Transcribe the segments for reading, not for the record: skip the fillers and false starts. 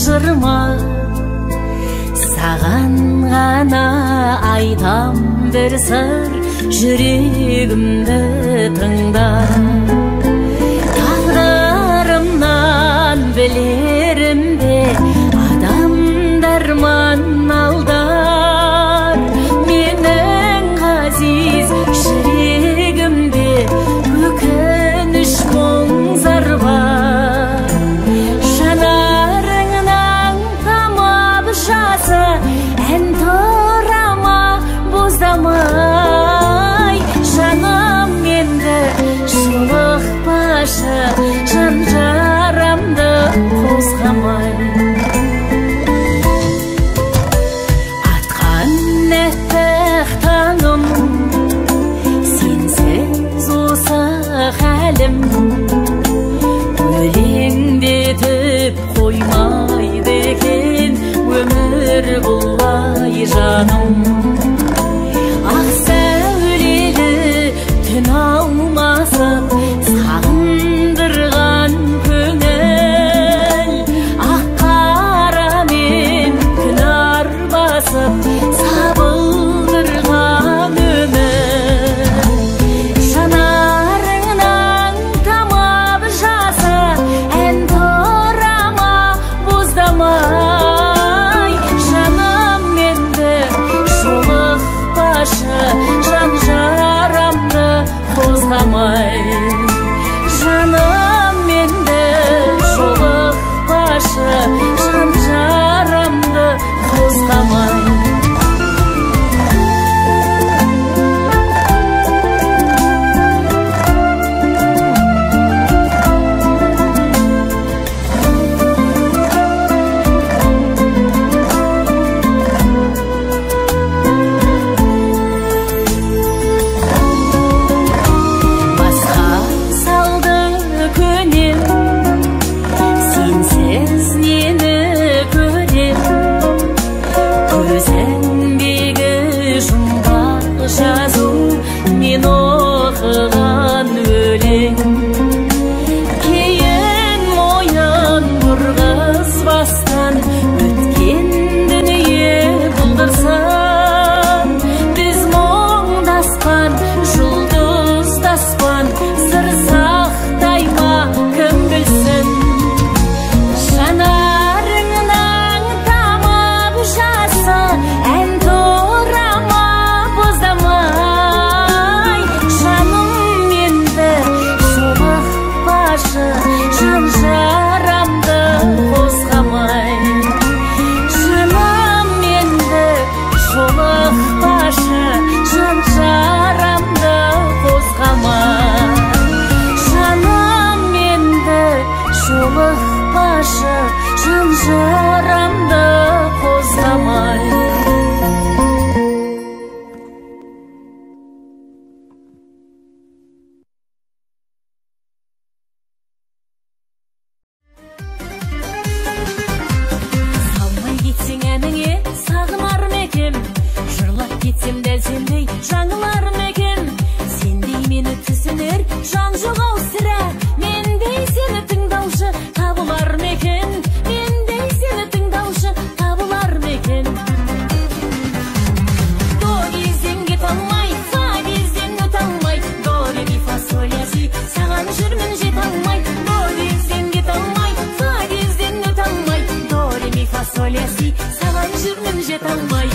жырма, саған ғана айтам бір сыр, жүрегімді тыңда. Тағдырымнан білерім бе, адамдар алдар. Менің ғазиз жүрегімде өкініш мұң зар бар. Жанарыңнан тамып жасы, ән тұрама боздамай. Жаным менді жолықпашы, жан жарамды қозғамай. Атқан нәттіқ таңым, сенсіз осы хәлім. Өлеңдетіп қоймайды екен өмір бұлай жаным. Ақ сәулелі түн алмасып сағындырған көңіл, ақ қарамен күн арбасып сабылдырған өмір. Жанарыңнан тамып жасы, ән тұрама боздамай. Жаным менді жолықпашы, жан жарамды қозғамай. Жаным менді жолықпашы, жан жарамды қозғамай. Басқа салды көнем, сенсіз нені көрем. Көзіңдегі жұмбақ жазу, мен оқыған өлең. Кейін мойын бұрғызбастан өткен дүние бұлдырсан. Біз мұңдасқан, жұлдыздаспан, сыр сақтай ма кім білсін. Жанарыңнан тамып жасы, ән тұрама боздамай. Жаным менді жолықпашы, жан жарамды қозғамай. Жаным менді жолықпашы, жан жарамды қозғамай. Жаным менді жолықпашы, жан жарамды қозғамай. Салмай кетсең әніңе сағынар ма екем, жырлап кетсем дәл сендей жаңылар ма екем. Сендей мені түсінер жан жоқ ау сірә, мендей сені тыңдаушы табылар ма екен. Мендей сені тыңдаушы табылар ма екен. До кезден кете алмай, фа кезден өте алмай. До ре ми фа соль ля си, саған жүрмін жете алмай. До кезден кете алмай, фа кезден өте алмай. До ре ми фа соль ля си, саған жүрмін жете алмай.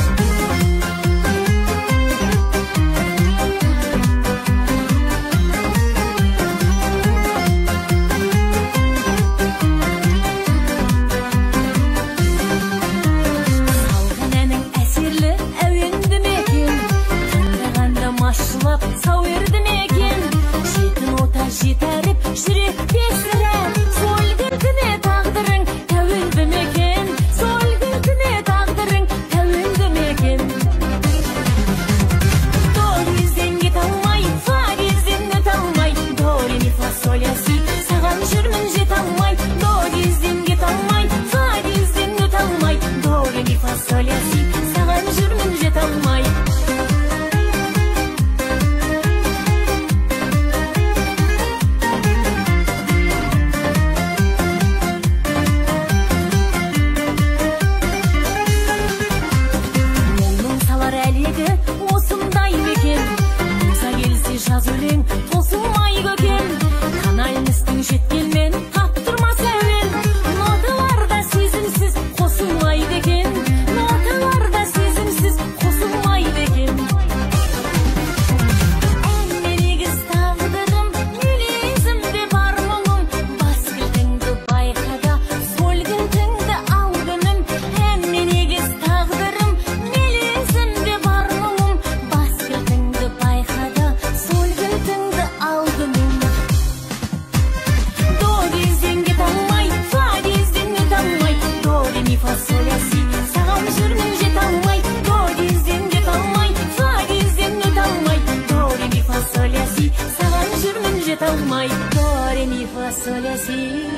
söylesin,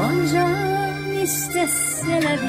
oncan isteseler.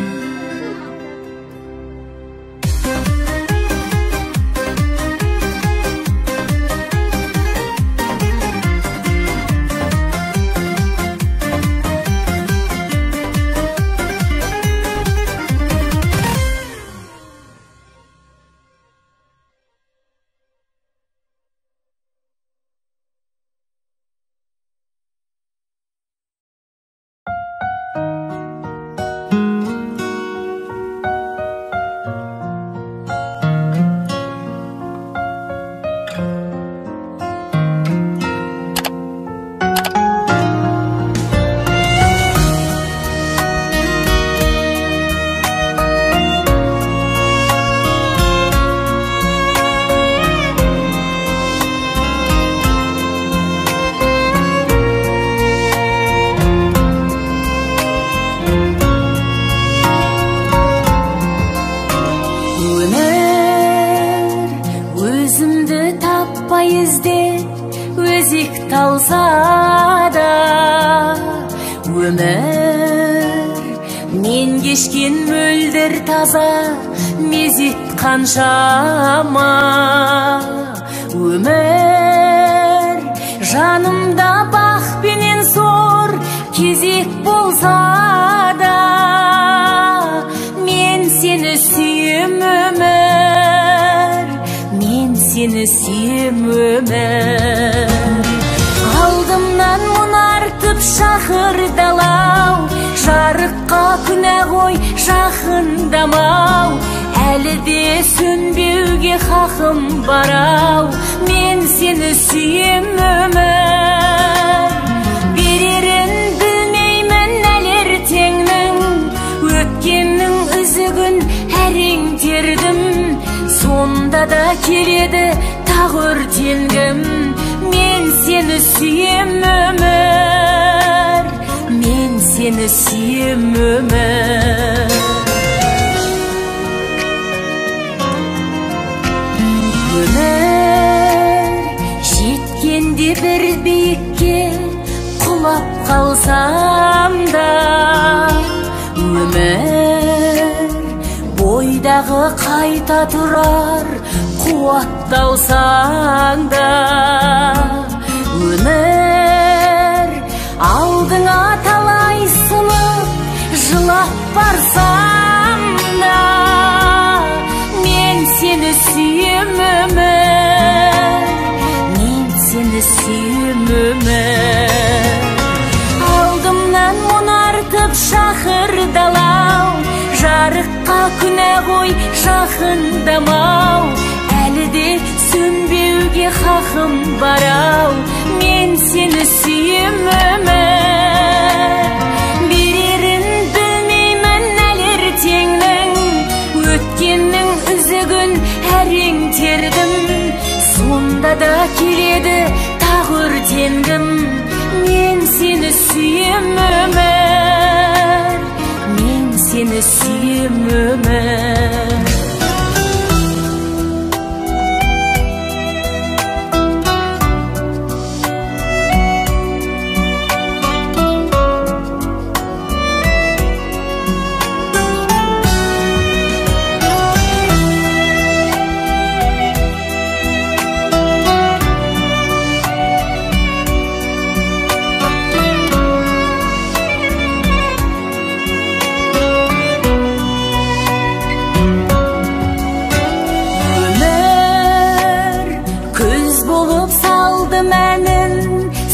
Talsa da ömür men kechкен mölder taza mezit kanşama. Ömür janımda bak benen zor кезек bolsa da men seni sүйем ömür, men seni sүйем ömür. Алдымнан мұнартып шақырдалау, жарыққа күнә қой жақындамау. Әлі де сөнбеуге хақым барау, мен сені сүйем ömür. Берерін білмеймін әлер теңнің, өткеннің үзігін әрең тердім. Сонда да келеді тағы өртенгім, мен seni sүйем ömür, men seni sүйем ömür. Ömür жеткенде bir биікке құлап қалсам да, ömür бойдағы қайта тұрар қуатталсаң да. Ömür алдыңа талай сынып жылап барсам да, мен сені сүйем ömür, мен сені сүйем ömür. Алдымнан мұнартып шақырдалау, жарыққа күнә қой жақындамау. Әлі де сөнбеуге хақым барау, мен сені сүйем ömür. Берерін білмеймін әлер теңнің, өткеннің үзігін әрең тердім. Сонда да келеді тағы өртенгім, мен сені сүйем ömür, мен сені сүйем ömür.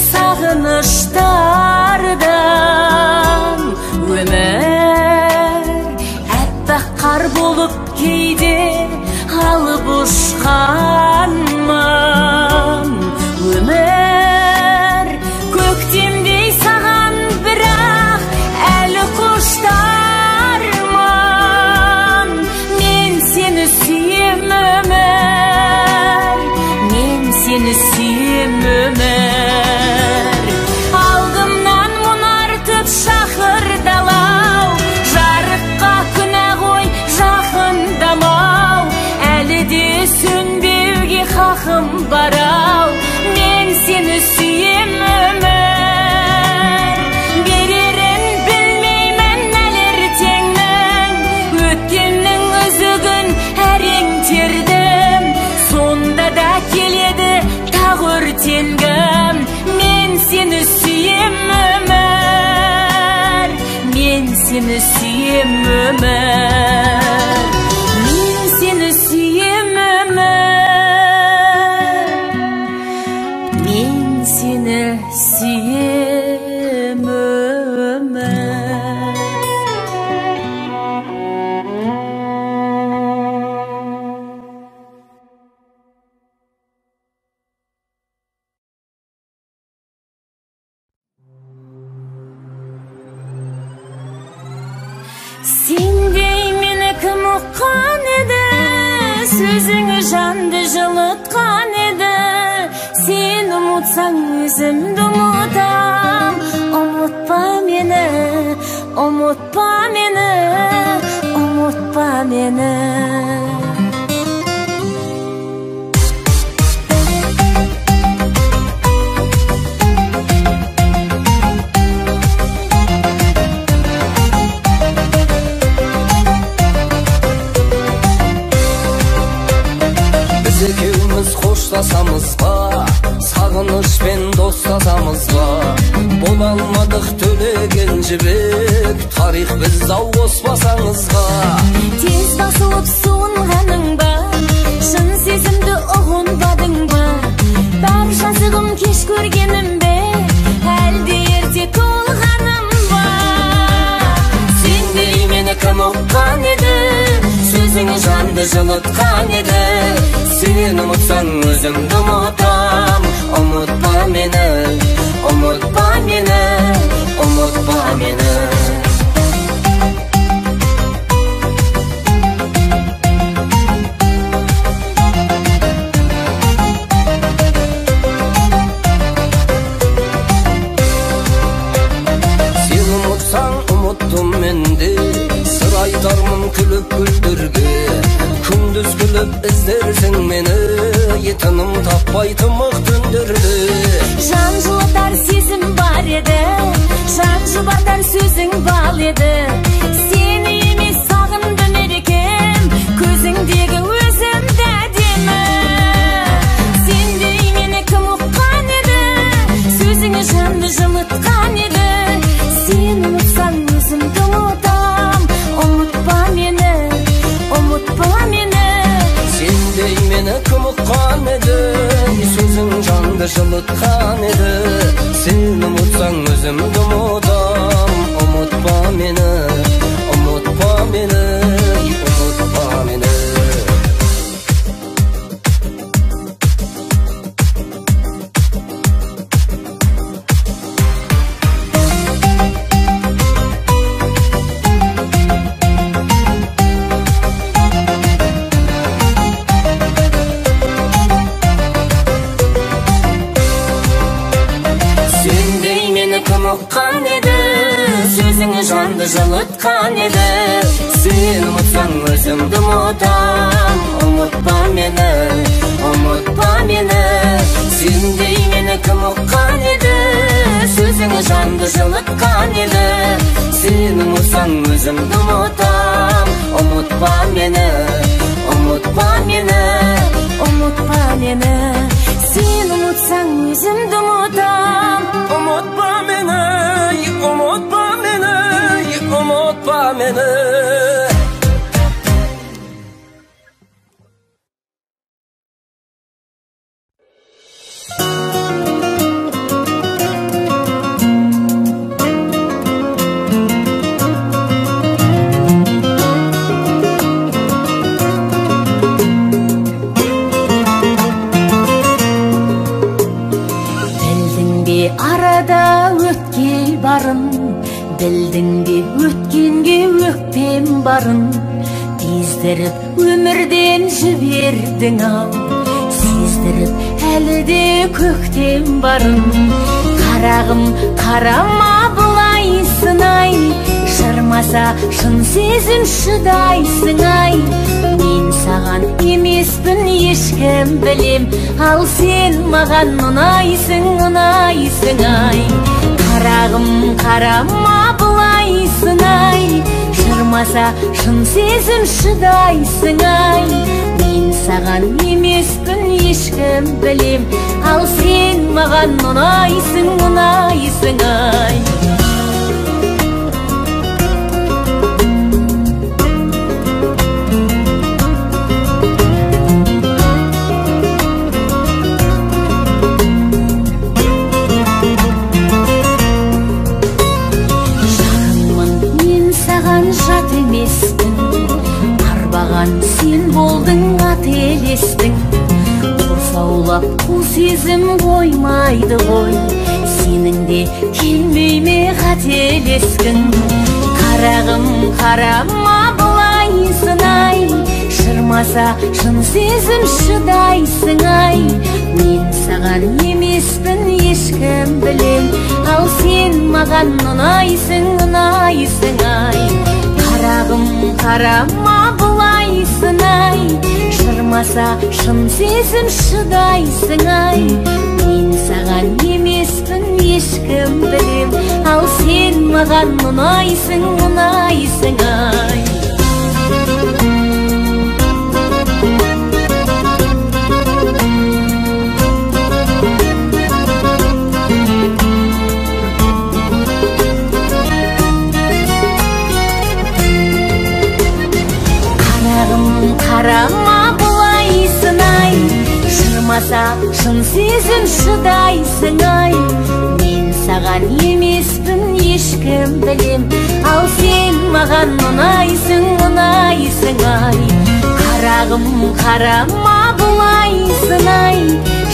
Sağınışlardan ömür әппақ қар болып кейде алып ұшқанмын. Ömür көктемдей саған бірақ әлі құштармын. Мен сені сүйем ömür, мен сені сүйем ömür. Aldım suyem ömer. Men seni suyem ömer. Men seni suyem ömer. Sendey meni kim uqqan edi, so'zing janni жылытқан edi. Sen umutsan o'zimni unutam. Umutpa meni, umutpa meni, umutpa meni. Ekеуміз қоштасамыз ба, сағынышпен достасамыз ба? Бола алмадық төлеген жібек, тарих біз ау қоспасаңызға. Тез басылып суынғаның ба, шын сезімді ұғынбадың ба? Бар жазығым кеш көргенім бе, әлде ерте толғаным ба? Сендей мені кім ұққан еді, сөзің жанды жылытқан еді. Сен ұмытсаң өзімді ұмытам. Ұмытпа мені, ұмытпа мені, ұмытпа мені. Сен ұмытсаң ұмыттым мен де, сыр айтармын күліп күлдірге. Күндіз күліп іздерсің мені, етінім таппай тымық түндірді. Жан жылатар сезім бар еді, жан жұбатар сөзің бал еді. Сені емес сағындым ерекем, көзіңдегі өзім дәдемі. Сендей мені кім ұққан еді, сөзіңі жанды жылытқан еді. Сен ұмытсаң өзімді ұмытам. Ұмытпа мені, ұмытпа мені. Сендей мені кім ұққан еді, сөзің жанды жылытқан еді. Сен ұмытсаң өзімді ұмытам. Ұмытпа мені, ұмытпа мені, ұмытпа мені. Ұққан еді, сөзіңі жанды жылытқан еді. Сен ұмытсаң өзімді ұмытам. Ұмытпа мені, ұмытпа мені. Сендей мені кім ұққан еді, сөзіңі жанды жылытқан еді. Сен ұмытсаң өзімді ұмытам. Ұмытпа мені, ұмытпа мені, ұмытпа мені. Сен ұмытсаң өзімді ұмытам. Ұмытпа мені, ұмытпа мені, ұмытпа мені. Білдің бе өткенге өкпем барын, бездіріп өмірден жібердің ау. Сездіріп әлі де көктем барын. Қарағым қарама бұлайсың ай, шырмаса шын сезім шыдайсың ай. Мен саған емеспін ешкім білем, ал сен маған ұнайсың, ұнайсың ай. Қарағым қарама бұлайсың ай, шырмаса шын сезім шыдайсың ай. Мен саған емеспін ешкім білем, ал сен маған ұнайсың, ұнайсың ай. сезім қоймайды ғой, сенің де келмей ме қателескің. Қарағым, қарама бұлайсың-ай, шырмаса шын сезім шыдайсың-ай. Мен саған емеспін ешкім білем, ал сен маған ұнайсың, ұнайсың-ай. Қарағым, қарама бұлайсың-ай, шырмаса шын сезім шыдайсың-ай. Мен саған емеспін ешкім білем, ал сен маған ұнайсың, ұнайсың-ай. Қарама бұлайсың-ай, шырмаса шын сезім шыдайсың-ай. Мен саған емеспін ешкім білем, ал сен маған ұнайсың, ұнайсың-ай. Қарағым, қарама бұлайсың-ай,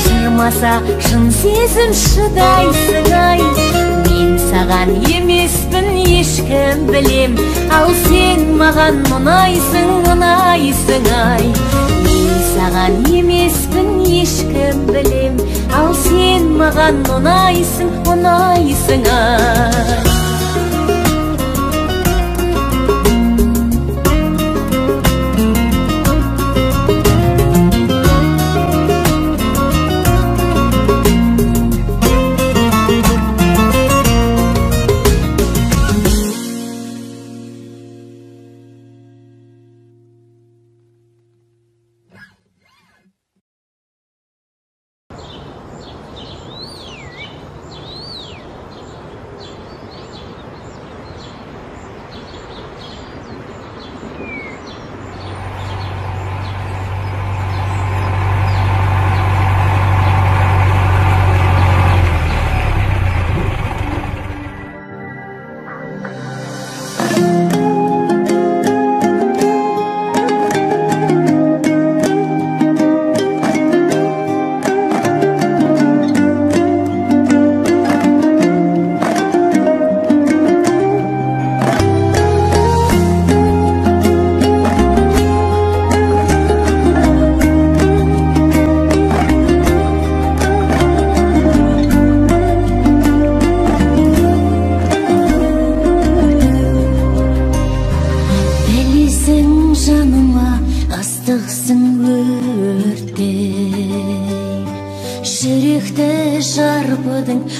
шырмаса шын сезім шыдайсың-ай. Мен саған емеспін ешкім білем, ал сен маған ұнайсың, ұнайсың-ай. Мен саған емеспін ешкім білем, ал сен маған ұнайсың, ұнайсың-ай.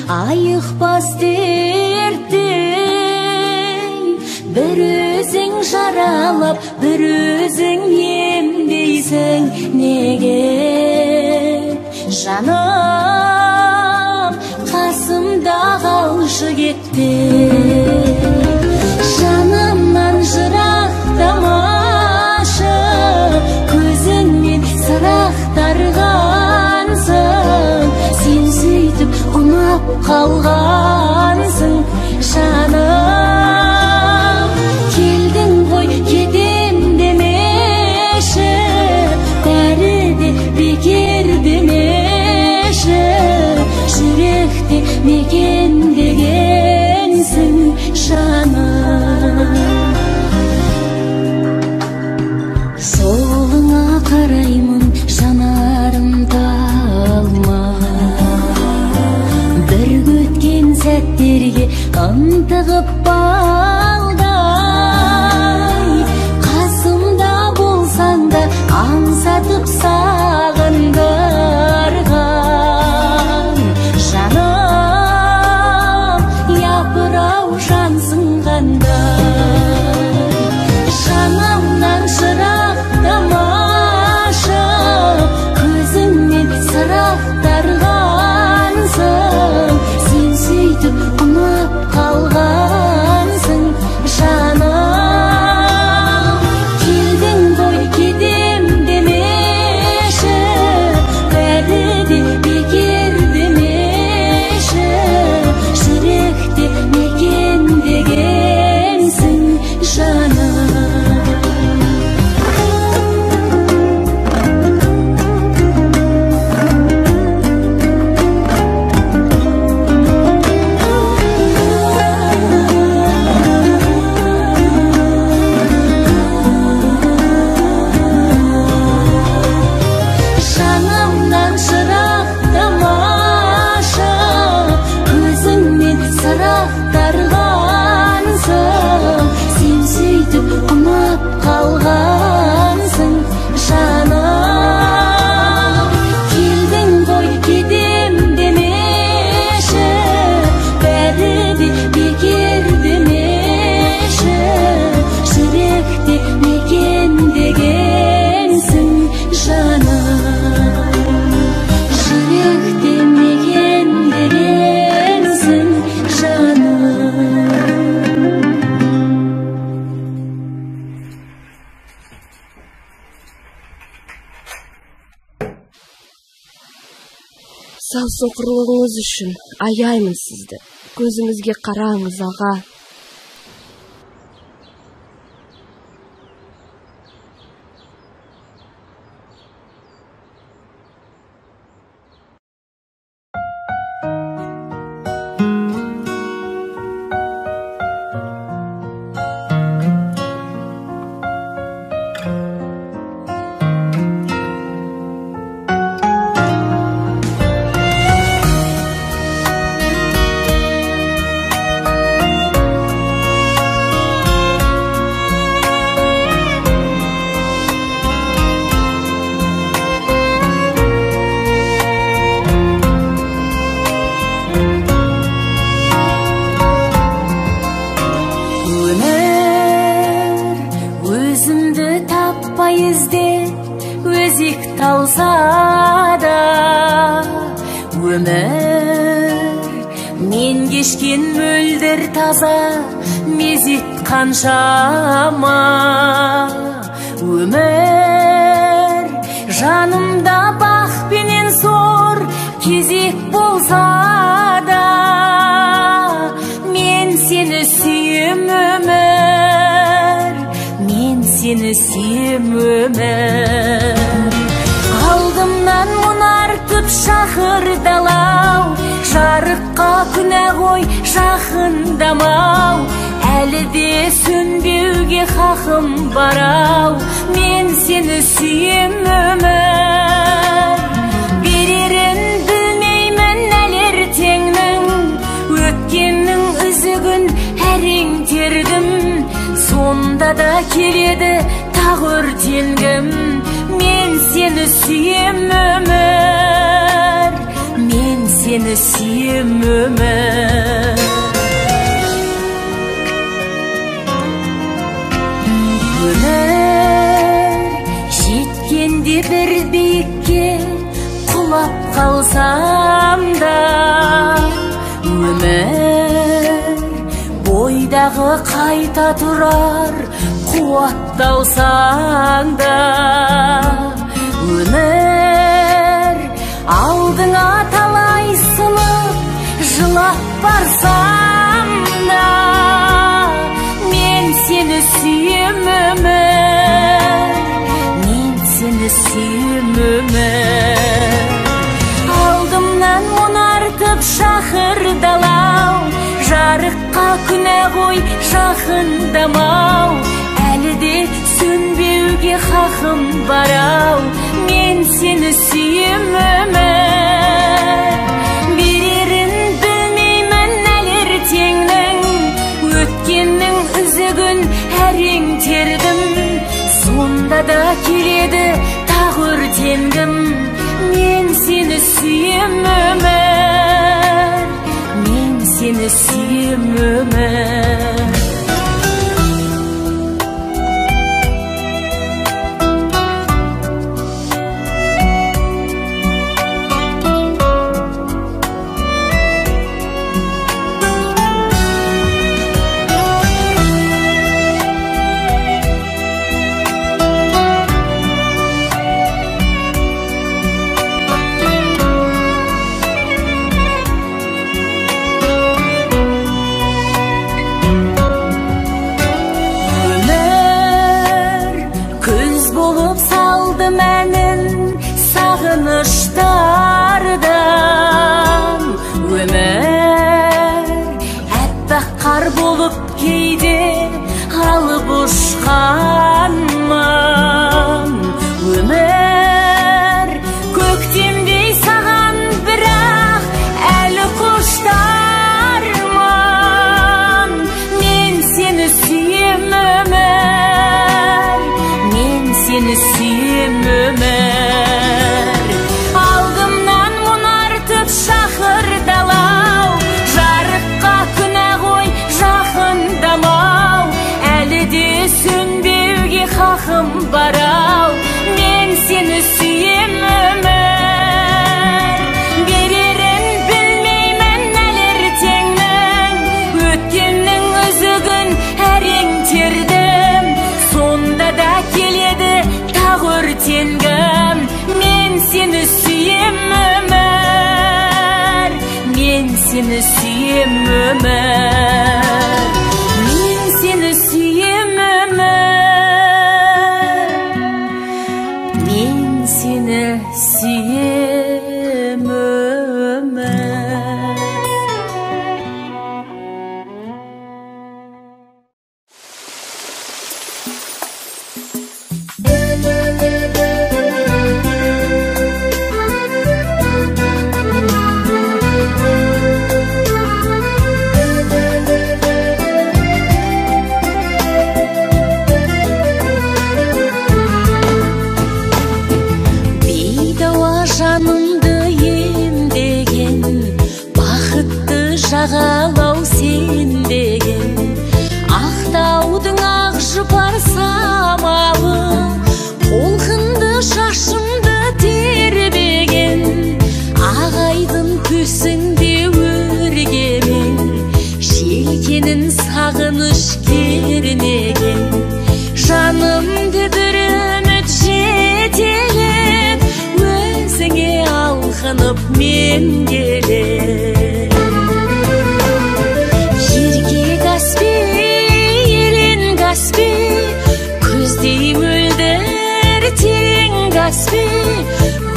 Айықпас дерттей, бір өзің жаралап, бір өзің емдейсің неге? Жаным, қасымда қалшы кетпей, жанымнан жырақтамашы, көзіңмен сырақтарғансың, сен сөйтіп ұнап қалғансың. Жаным, келдің ғой кетем демеші, бәрі де бекер демеші, жүректе мекендегенсің жаным. Жолыңа қараймын, жанарым талмай, бір өткен сәттерге ынтығып балдай, қасымда болсаң да аңсатып сағындырған. Жаным, япыр-ау жансынғандай, жанымнан жырақтамашы, көзіңмен сырақтарғансың, сен сөйтіп ұнап қалғансың. Жаным, келдің ғой кетем демеші, Сау соқырлығыңыз үшін аяймын сізді. Көзіңізге қараңыз, аға. Мен кешкен мөлдір таза мезет қаншама. Өмір жанымда бақ пенен зор кезек болса да, мен сені сүйем өмір, мен сені сүйем өмір. Алдымнан мұнартып шақырдалау, жарыққа күнә ғой жақындамау. Әлі де сөнбеуге хақым барау, мен сені сүйем өмір. Берерін білмеймін әлі ертеңнің, өткеннің үзігін әрең тердім. Сонда да келеді тағы өртенгім, мен сені сүйем өмір, мен сені сүйем өмір. Өмір жеткенде бір биікке құлап қалсам да, өмір бойдағы қайта тұрар қуатталсаң да, өмір алдыңа талай сынып жылап барсам да, мен сені сүйем өмір, мен сені сүйем өмір. Алдымнан мұнартып шақырдалау, жарыққа күнә ғой жақындамау. Әлі де сөнбеуге хақым барау, мен сені сүйем өмір. Берерін білмеймін әлі ертеңнің, өткеннің үзігін әрең тердім. Сонда да келеді тағы өртенгім, мен сені сүйем өмір, мен сені сүйем өмір. seni suyem Ömer. Men seni suyem Ömer. Men seni suyem Ömer. Жағалау сен деген Ақтаудың ақ жұпар самалы Толқынды шашымды тербеген Ағайдың төсіңде өргемен Желкенін сағыныш кернеген Жанымды бір үміт жетелеп Өзіңе алқынып мен келем Көздей мөлдір терең Каспий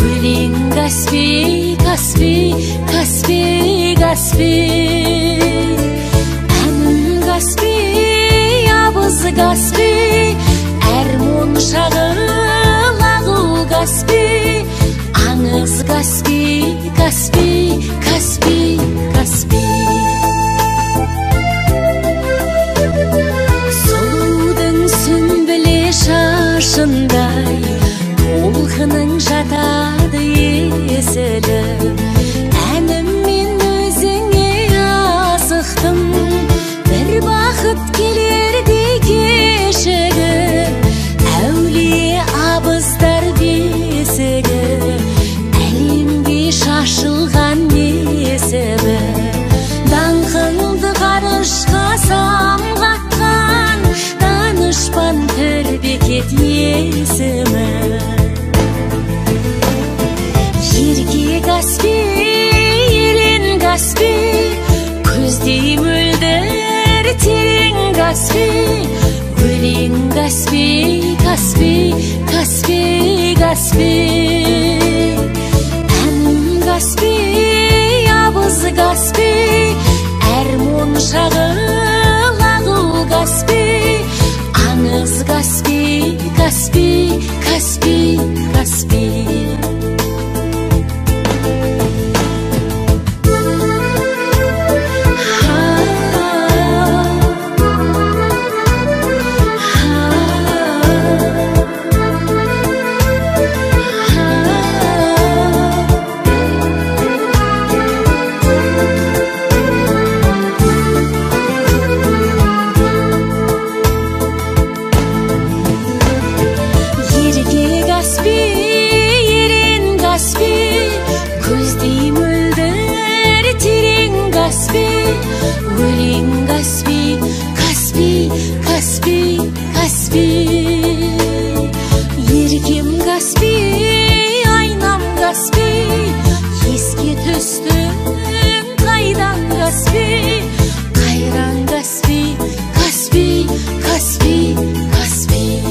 Өлең Каспий, Каспий, Каспий, Каспий Әнім Каспий, абыз Каспий Әр моншағы лағыл Каспий Аңыз Каспий, Каспий, Каспий, Каспий шашындай толқының жатады есілі әніммен өзіңе асықтым бір бақыт келердей кешігіп әулие абыздар бесігі әлемге шашылған несібі даңқыңды ғарышқа самғатқан данышпан бекет есімі Ерке Каспий, елен Каспий Көздей мөлдір терең Каспий Өлең Каспий, Каспий, Каспий, Каспий Әнім Каспий, абыз Каспий Әр моншағы лағыл Каспий Аңыз Каспий, Каспий, Каспий, Каспий Өлең Каспий, Каспий, Каспий, Каспий Еркем Каспий, айнам Каспий Еске түстің қайдан Каспий Қайран Каспий, Каспий, Каспий, Каспий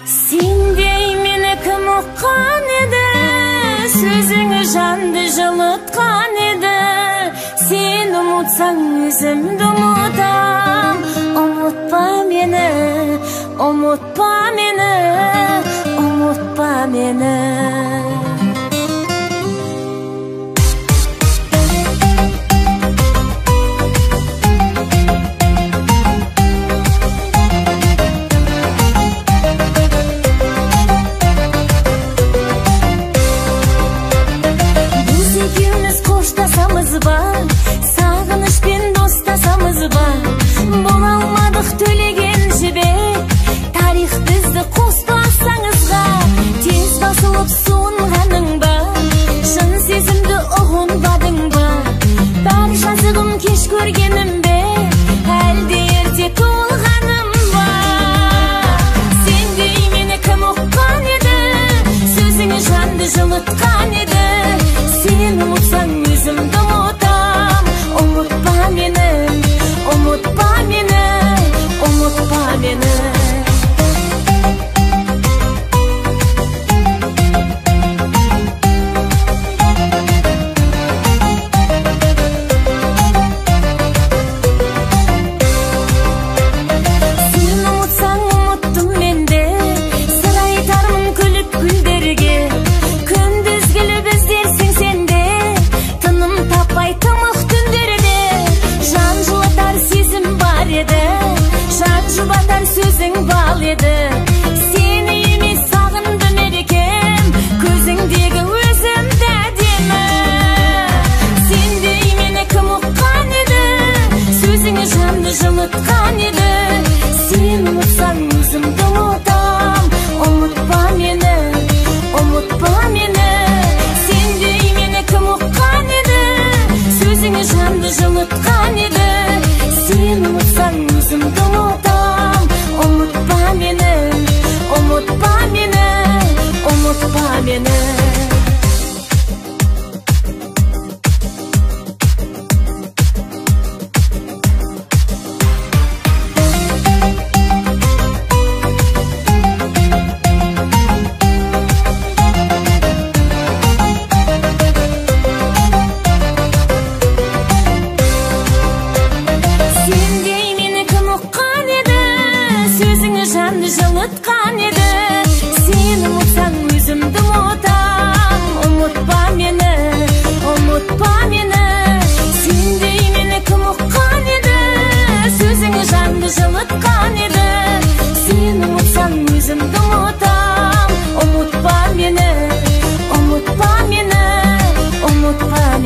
Сендей мені кім ұққан еді, сөзіңі жанды жылытқан еді. Сен ұмытсаң өзімді ұмытам. Ұмытпа мені, ұмытпа мені, ұмытпа мені. Сағынышпен достасамыз ба, бола алмадық төлеген жібек. Тарих бізді қоспасаңызға, тез басылып суынғаның ба, шын сезімді ұғынбадың ба, бар жазығым кеш көргенім бе, әлде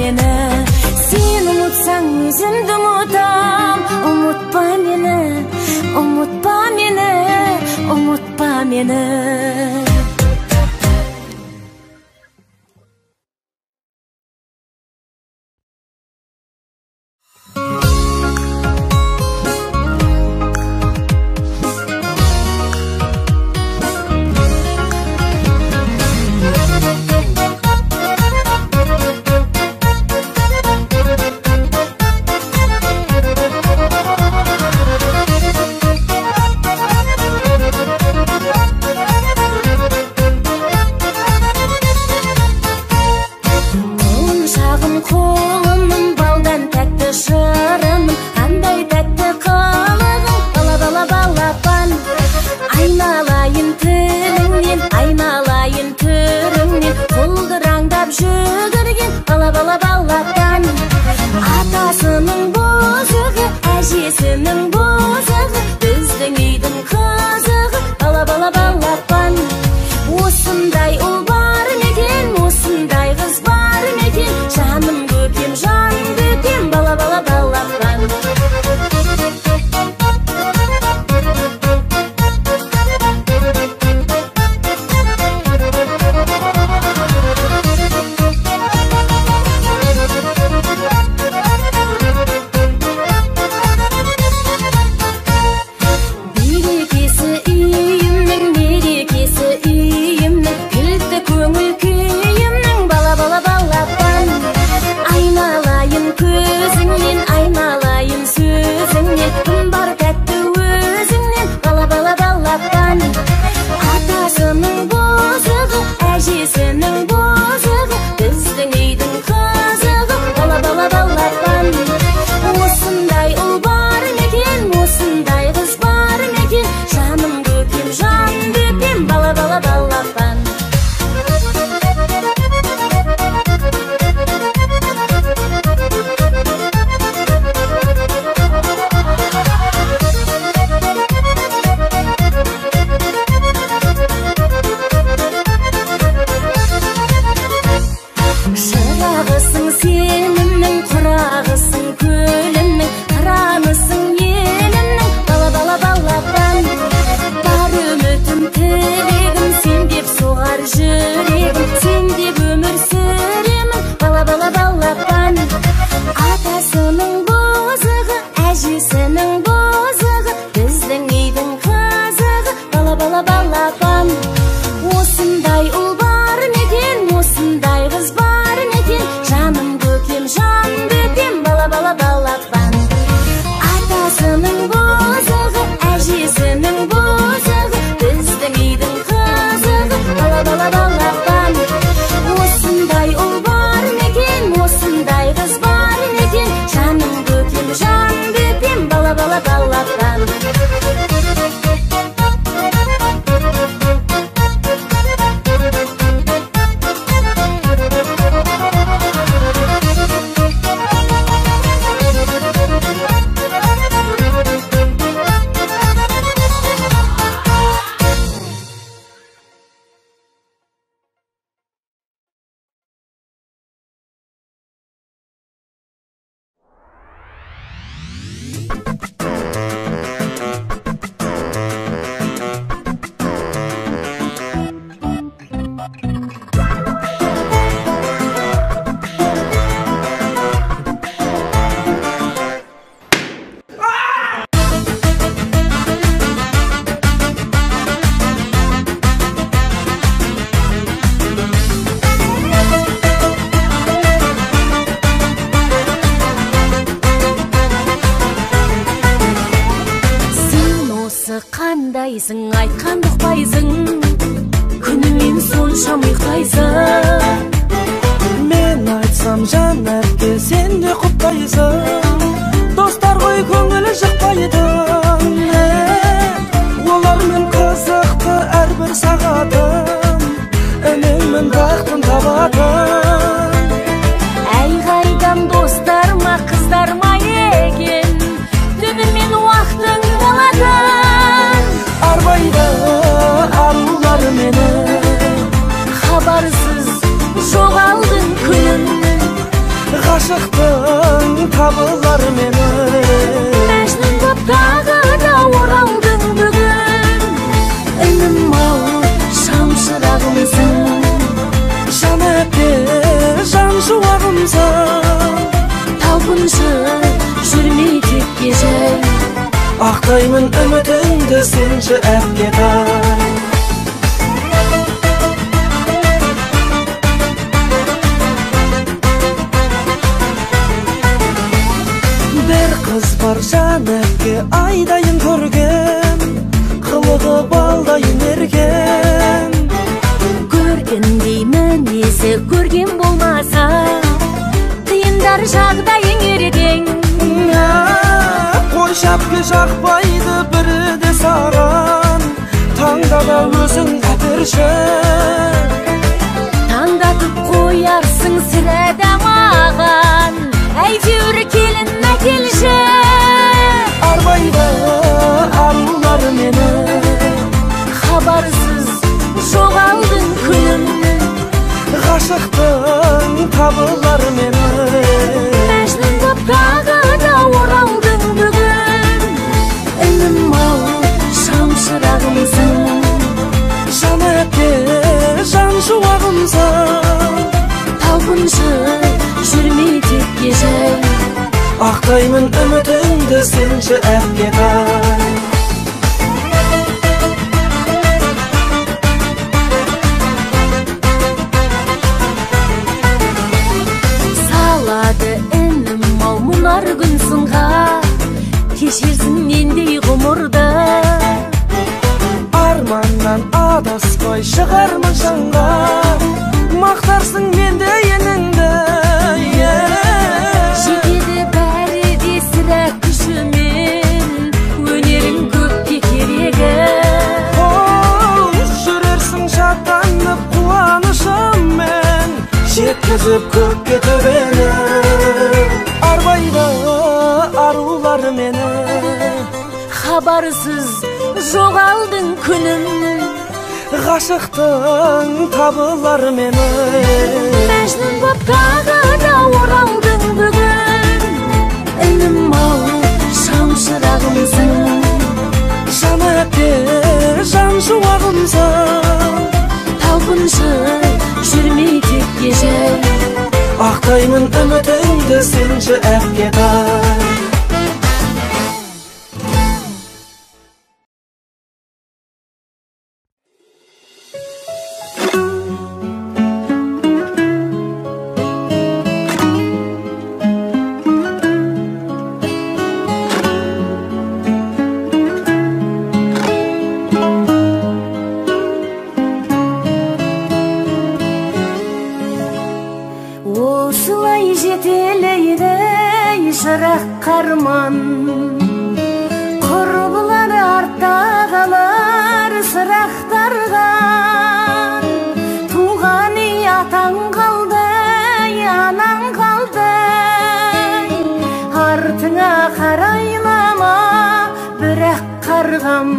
meni. Sen unutsan özümdü unutam. Unutma meni, unutma meni, unutma meni. қандайсың айтқан ұқпайсың, күнімен сонша ұйықтайсың. Мен айтсам жан әпке сен де құптайсың, достар ғой көңілі жықпайды. Олармен қызықты әрбір сағатым, ініңмін бақытын табатын. Әй қайдам достар ма қыздар ма екен, түнімен уақытың болатын. Арбайды арулар мені, хабарсыз жоғалдың күнім, Ғашықтың табылар мені. Мәжнүн боп тағы да оралдың бүгін. Інім-ау, шамшырағымсың. Жан әпке, жан шуағымсың. Талпыншы жүрмей текке жай. Ақтаймын үмітіңді сенші әпкетай. Бір қыз бар жан әпке айдайын көрген, қылығы балдайын ерген. Көрген деймін есі көрген болмаса, тиындар жағдайың ерген. Қой шапке жақпайды бірі де саған, таңдана өзің әперші. Таңдатып қоярсың сірәді маған, әйтеуір келін әкелші. Арбайды арулар мені, Хабарсыз жоғалдың күнім. ғашықтың табылар мені. Мәжнүн боп тағы да оралдың бүгін. Інім-ау, шамшырағымсың. Жан әпке, жан шуағымсың. Талпыншы жүрмей текке жай. Ақтаймын үмітіңді сенші әпкетай. Салады інім-ау мұнар күн сынға, кешерсің мендей ғұмырды. Арманнан адаспай шығармын жанға, мақтарсың менде еніңді. Жетеді бәрі де сірә күшімен, өнерің көпке керегі. Жүрерсің жаттанып қуанышыммен, жеткізіп көкке төбені. Арбайды арулар мені, Хабарсыз жоғалдың күнім. ғашықтың табылар мені. Мәжнүн боп тағы да оралдың бүгін. Інім-ау, шамшырағымсың. Жан әпке, жан шуағымсың. Талпыншы жүрмей текке жай. Ақтаймын үмітіңді сенші әпкетай. Осылай жетелейді шырақ қарман, құрбылар артта қалар сырақтарған. Туған үй атаң қалды, анаң қалды, артыңа қарайлама бірақ қарғам.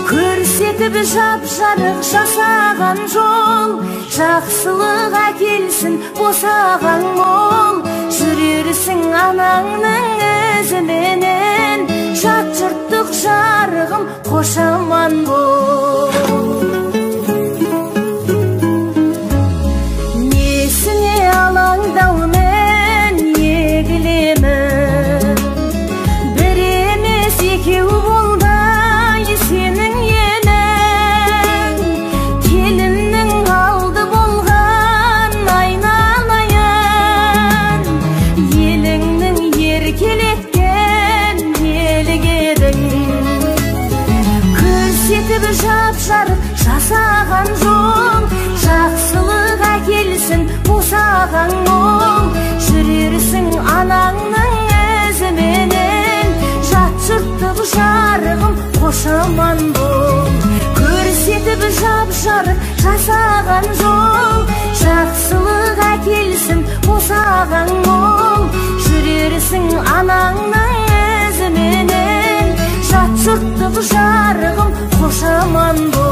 Көрсетіп жап-жарық жасаған жол, жақсылық әкелсін босаған мол. Жүрерсің анаңның өзіменен, жат жұрттық жарығым қошаман бол. Несіне алаңдаумен егілемін, бір емес екеу болдай сенің енің. Келіннің алды болған айналайын, еліңнің еркелеткен елік едің. Көрсетіп жап-жарық жасаған жол, жақсылық әкелсін босаған мол. Жүрерсің анаңның өзіменен, жат жұрттық жарығым қошаман бол. Көрсетіп жап-жарық жасаған жол, жақсылық әкелсін босаған мол. Жүрерсің анаңның өзіменен, жат жұрттық жарығым қошаман бол.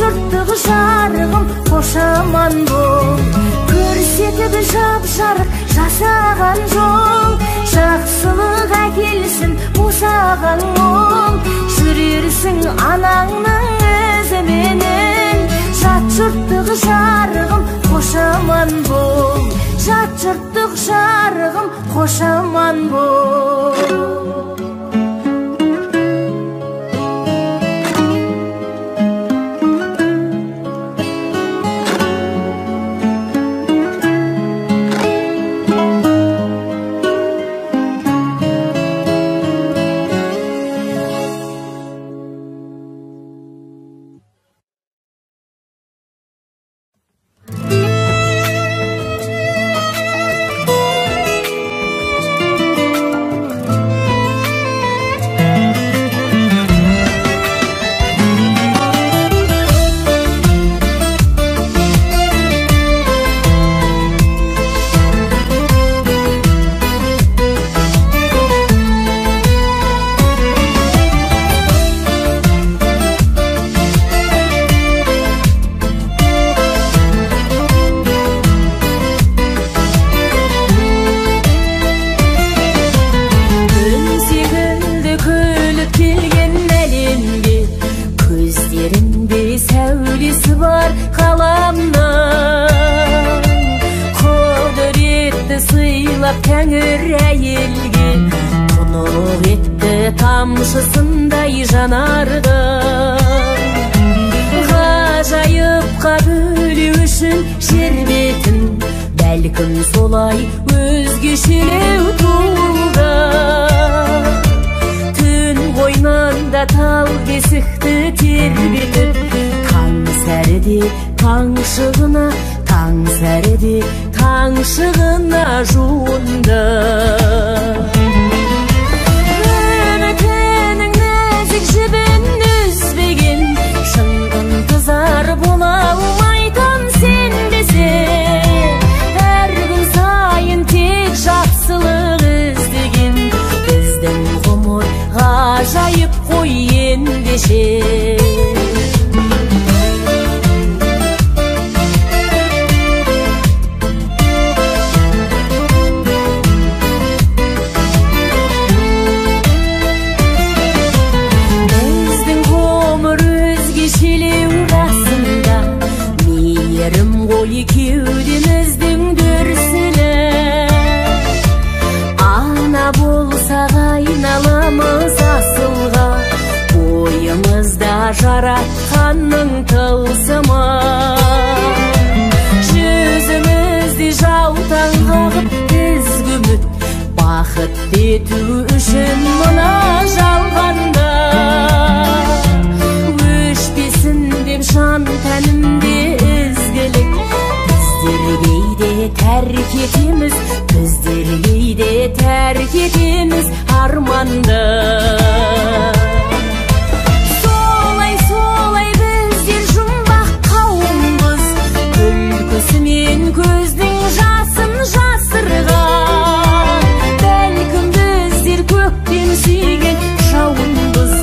жұрттық жарығым қош аман бол. Көрсетіп жап-жарық жасаған жол, жақсылық әкелсін босаған ол. Жүрерсің анаңның өзіменен, жат жұрттық жарығым қош аман бол. Жат жұрттық жарығым қош аман бол. Тәңір әйелге қонақ етті тамшысындай жанардан. Ғажайыпқа бөлу үшін жер бетін, бәлкім солай өзгешелеу туылған. Түн қойнында тал бесікті тербетіп, таң сәріде таң шығына, таң сәріде таң шығына жуынды. Үмітінің нәзік жібін үзбеген, шын ынтызар бола алмайтын сенбесе, әр күн сайын тек жақсылық іздеген, біздің ғұмыр ғажайып қой ендеше. Кеудеміздің дүрсілі, ана болсақ айналамыз асылға, бойымызда жаратқанның тылсымы. Жүзімізде жаутаң қағып біз үміт, бақыт ету үшін мына жалғанда. Өшпесін деп жан тәнімде ізгілік, тәрк етеміз, біздер кейде тәрк етеміз арманды. Солай біздер жұмбақ қауымбыз, күлкісімен көздің жасын жасырған. Бәлкім біздер көктен сүйген жауынбыз,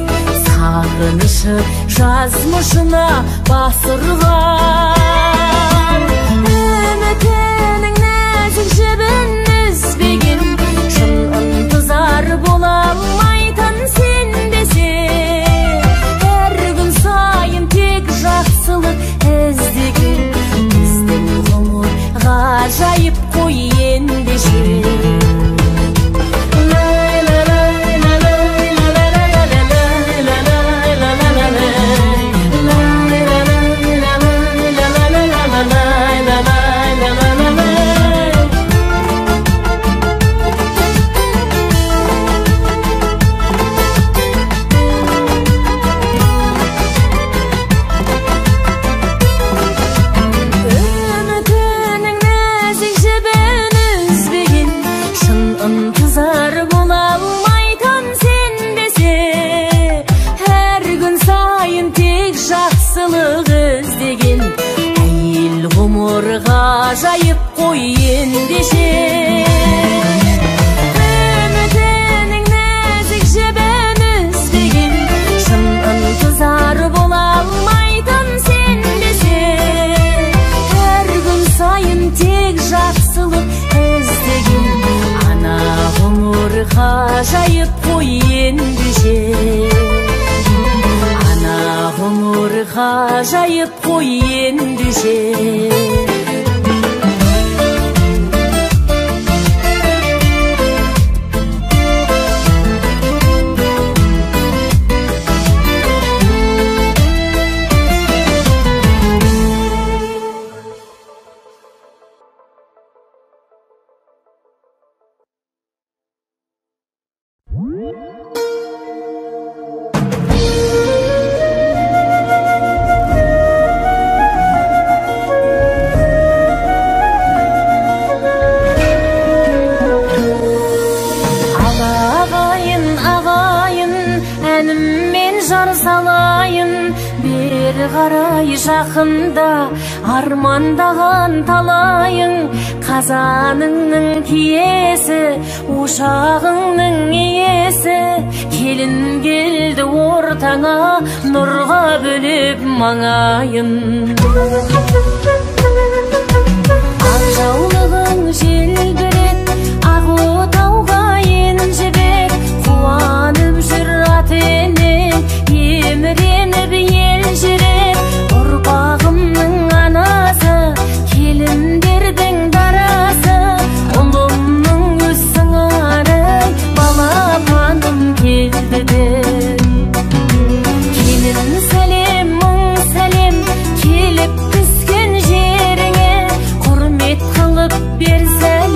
сағынышы жазмышына басырған. Үмітінің нәзік жібін үзбеген, шын ынтызар бола алмайтын сенбесе, әр күн сайын тек жақсылық іздеген, біздің ғұмыр ғажайып қой ендеше. La ғажайып қой енді же ана ғұмыр ғажайып қой енді же қарай жақында армандаған талайың қазаныңның киесі ошағыңның иесі келін келді ортаңа нұрға бөлеп маңайын ақ жаулығың желбірек ақ отауға енжібек қуанып жүр ата енең еміреніп елжіреп ұрпағымның анасы келіндердің дарасы ұлымның өз сыңары балапаным келді келін сәлем мың сәлем келіп түскен жеріңе құрмет қылып бер сәлем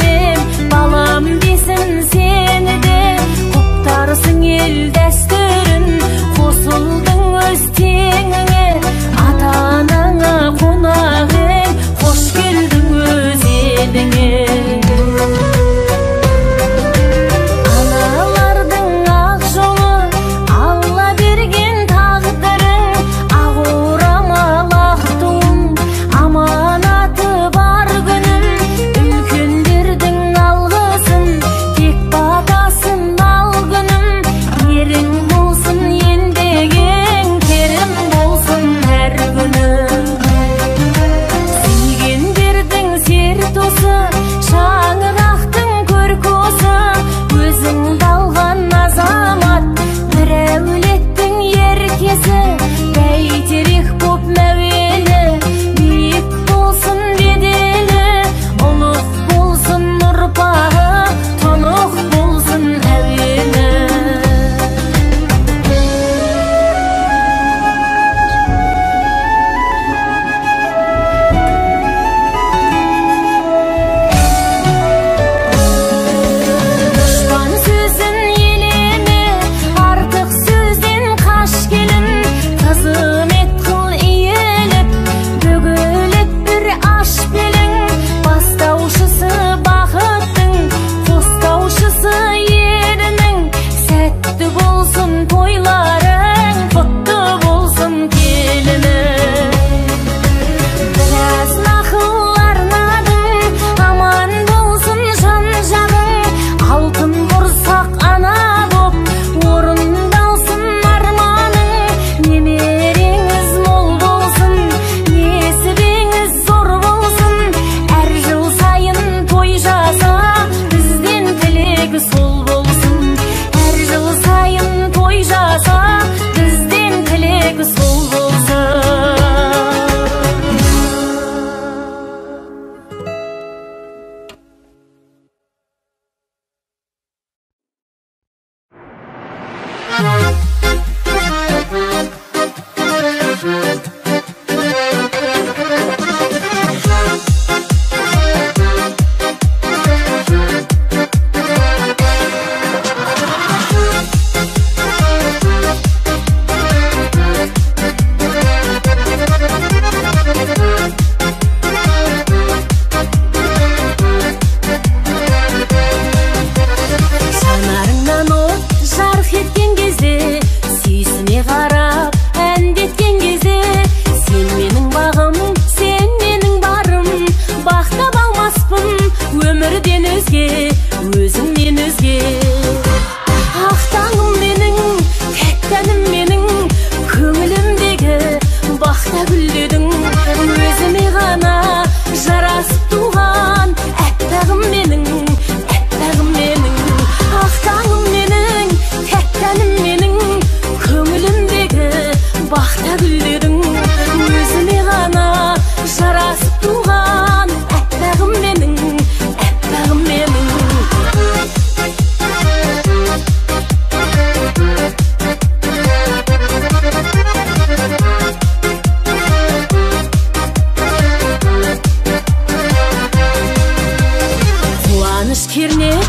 кернеп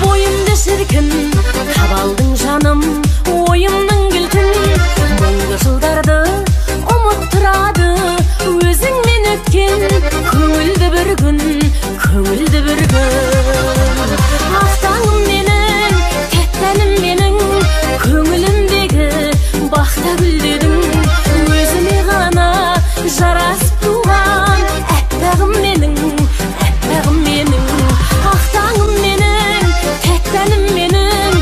бойымды шіркін, табалдың жаным ойымның кілтін. Мұңды жылдарды ұмыттырады өзіңмен өткен көңілді бір күн, көңілді бір күн. Ақтаңым менің, тәттәнім менің, көңілімдегі бақта гүлдедің. Өзіме ғана жарасып туған әппағым менің, әппағым менің. Ақтаңым менің, тәттәнім менің,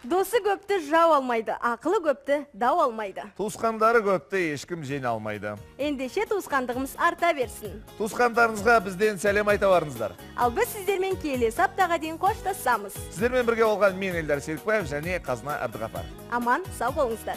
Досы көпті жау алмайды, ақылы көпті дау алмайды. Туысқандары көпті ешкім жеңе алмайды. Ендеше туысқандығымыз арта берсін. Туысқандарыңызға бізден сәлем айта барыңыздар. Ал біз сіздермен келесі аптаға дейін қоштасамыз. Сіздермен бірге болған мен Элдар Серікбаев және Қазына Әбдіғапар. Аман, сау болыңыздар.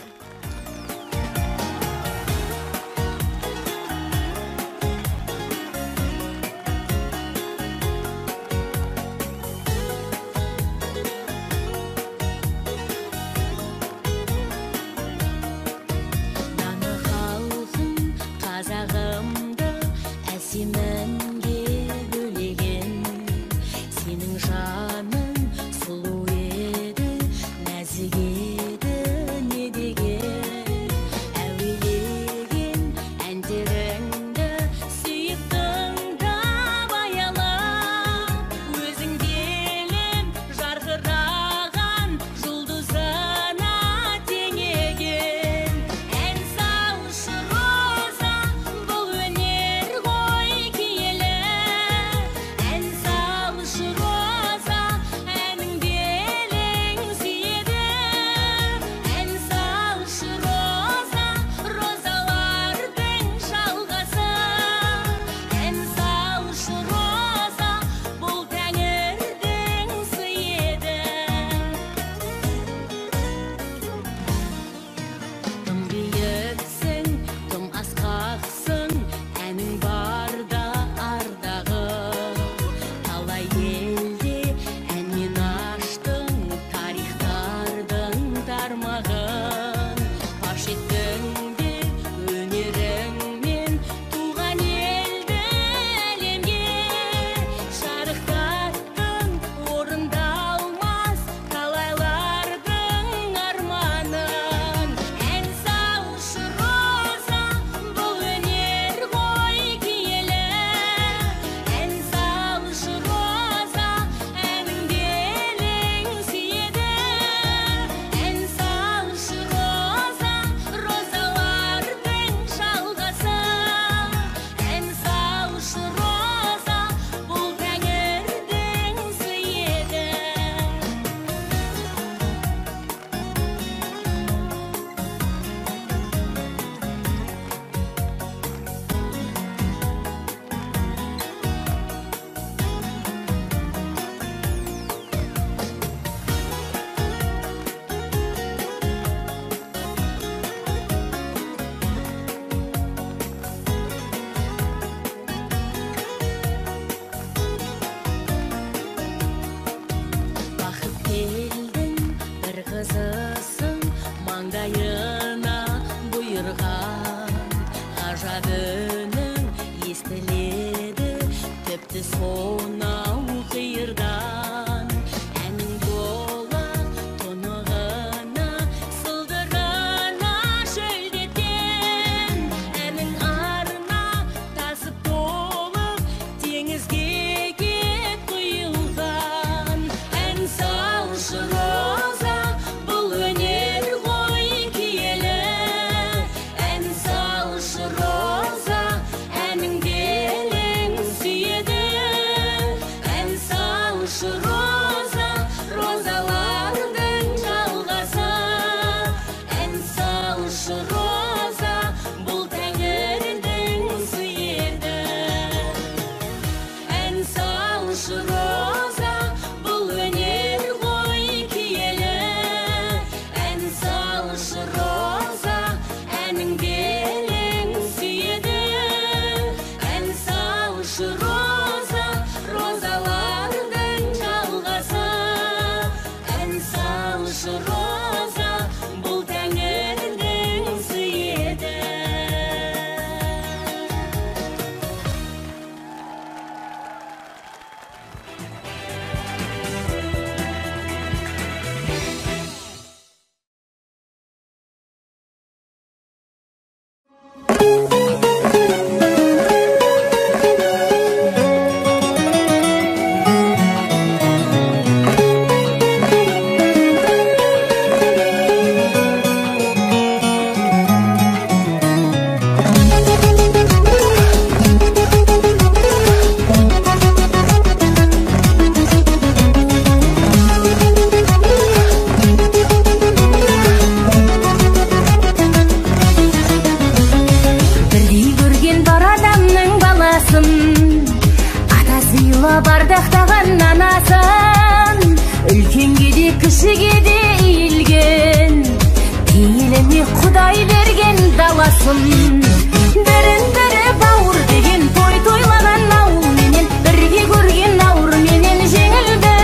Роза бар адамның баласын, ата сыйлап ардақтаған анасын, үлкенге де кішіге де иілген, пейіліне Құдай берген даласын. Бірін бірі бауыр деген той тойлаған ауыл менен, бірге көрген ауыр менен жеңілді.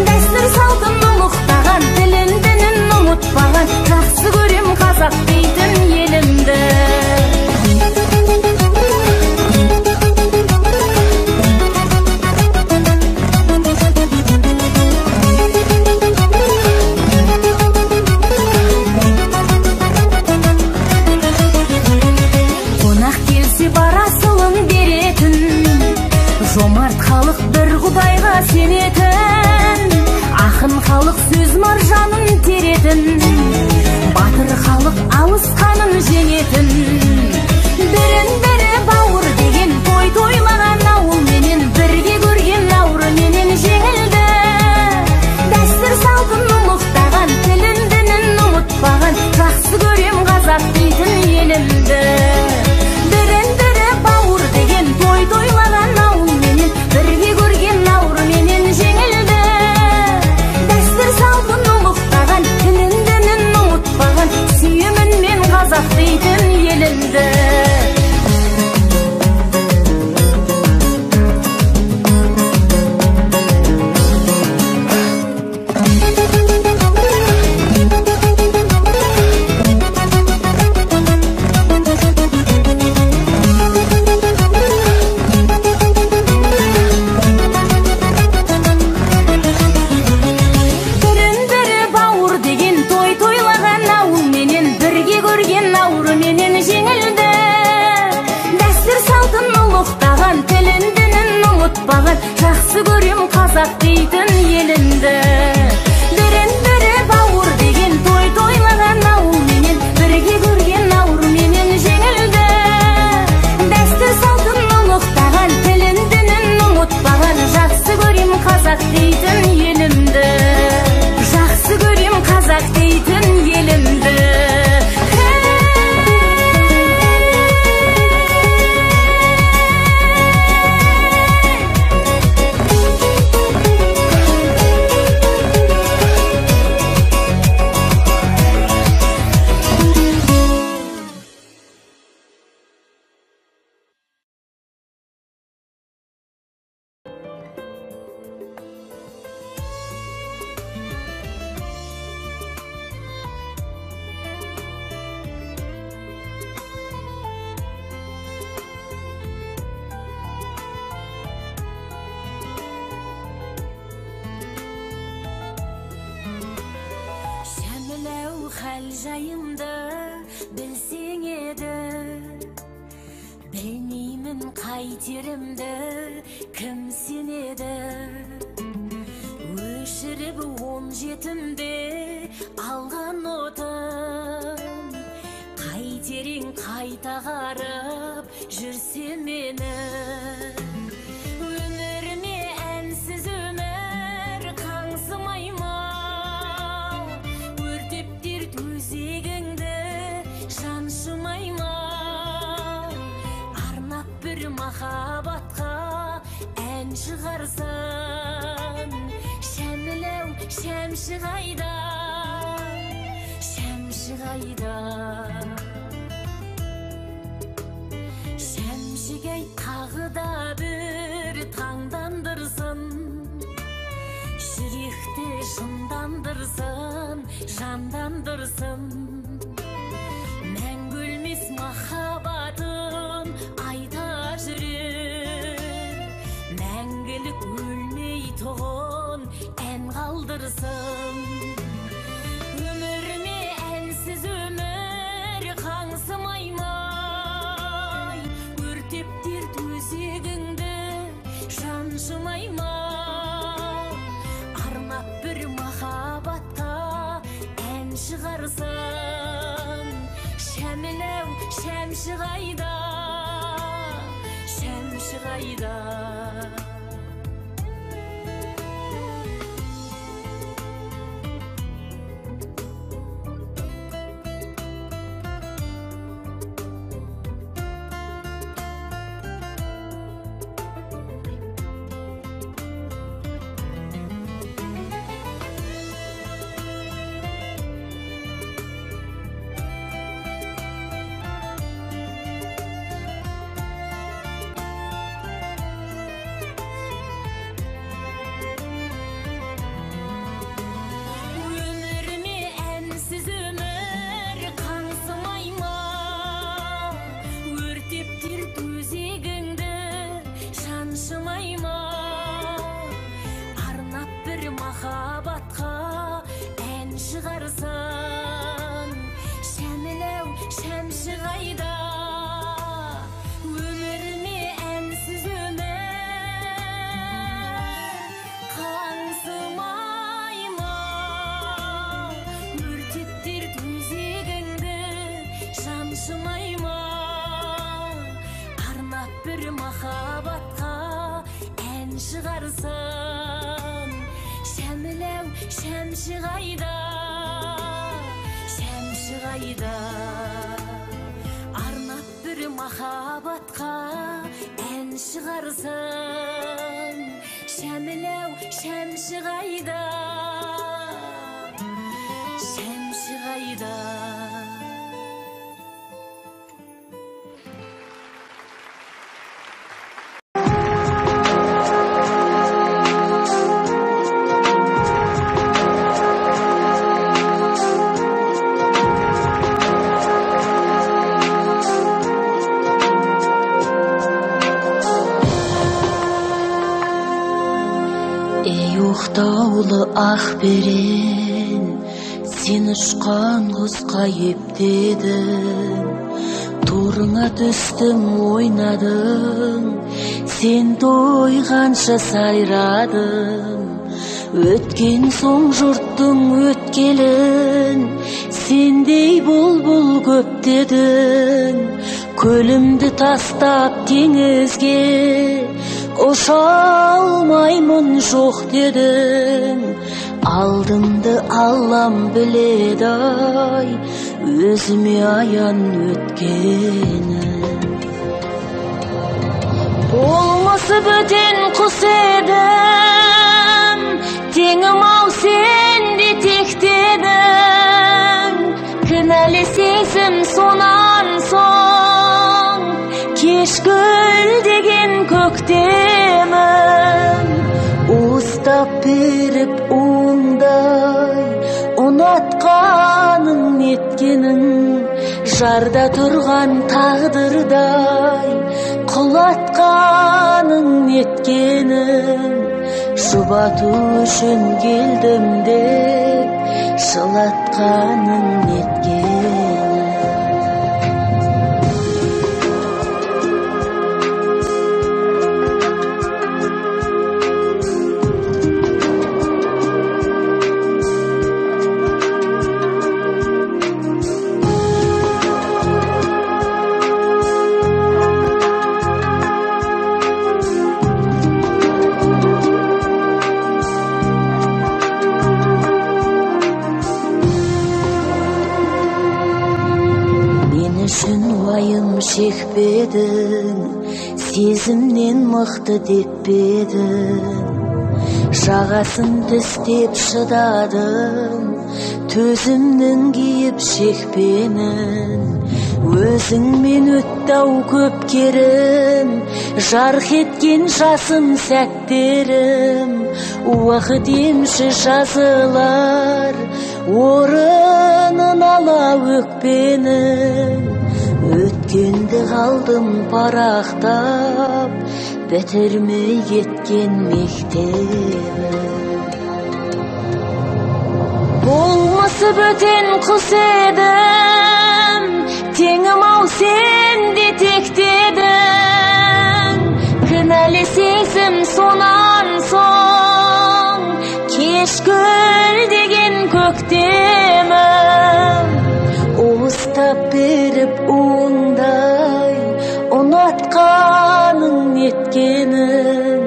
Дәстүр салтын ұлықтаған, тілін дінін ұмытпаған, жақсы көрем қазақ дейтін елімді. Жомарт халық бір Құдайға сенетін, ақын халық сөз маржанын теретін, батыр халық алысқанын жеңетін. Бірін бірі бауыр деген той тойлаған ауыл менен, бірге көрген ауыр менен жеңілді. Дәстүр салтын ұлықтаған, тілін дінін ұмытпаған, жақсы көрем қазақ дейтін елімді. Бірін бірі бауыр деген той тойлаған ауыл менен, бірге көрген ауыр менен жеңілді. Дәстүр салтын ұлықтаған, тілін дінін ұмытпаған, сүйемін мен қазақ дейтін елімді. Жақсы көрем қазақ дейтін елімді. Бірін бірі бауыр деген той тойлаған ауыл менен, бірге көрген ауыр менен жеңілді. Дәстүр салтын ұлықтаған, тілін дінін ұмытпаған, жақсы көрем қазақ дейтін елімді. Жақсы көрем қазақ дейтін елімді. Хәл жайымды білсең еді, білмеймін қайтерімді, кім сенеді. Өшіріп 17-імде алған отым, қайтерең қайта қарып жүрсе мені. Өміріме әнсіз өмір қаңсымаймын, өзегіңді жаншымайма. Арнап бір махаббатқа ән шығарсан, шәміләу шәмші қайда, шәмші қайда. Шәмшіге тағы да бір таңдандырсын, жүректі жындандырсын, жандандырсын. Мәңгі өлмес махаббатын айта жүрер, мәңгілік өлмей тұғын ән қалдырсын. Өміріме әнсіз өмір қаңсымаймай, өртеп дерт өзегіңді жаншымайма. Арнап бір махаббатқа ән шығарсан, шәміләу шәмші қайда, шәмші қайда. bir махаббатқа ән шығарсам, шәміләу шәмші қайда, шәмші қайда. Арнап бір махаббатқа ән шығарсам, шәміләу шәмші қайда, шәмші қайда. Уқтаулы ақберен, сен ұшқан құсқа ептедің, торыңа түстім ойнадың, сен тойғанша сайрадың. Өткен соң жұрттың өткелін, сендей бұлбұл көптедің. Көлімді тастап теңізге, ұша алмаймын жоқ дедің. Алдымды аллам біледі-ай, өзіме аян өткенін. Болмысы бөтен құс едім, теңім-ау сен де тектедің. Кінәлі сенсім сонан соң, кешкіл деген көктемім. Уыстап беріп оңдай, ұнатқаның неткенің, жарда тұрған тағдырдай, құлатқаның неткенің. Жұбату үшін келдім деп, жылатқаның неткенің. Шекпедің, сезімнен мықты деппедің. Жағасын тістеп шыдадым, төзімнің киіп шекпенін. Өзіңмен өттау көп керім, жарқ еткен жасын сәттерім. Уақыт емші жазылар, орынын ала өкпенің. Өткенді қалдым парақтап, бітірмей кеткен мектебім. Болмысы бөтен құс едім, теңім-ау сен де тектедің. Кінәлі сенсім сонан соң, кешкіл деген көктемім. Уыстап беріп оңдай, ұнатқаның неткенің,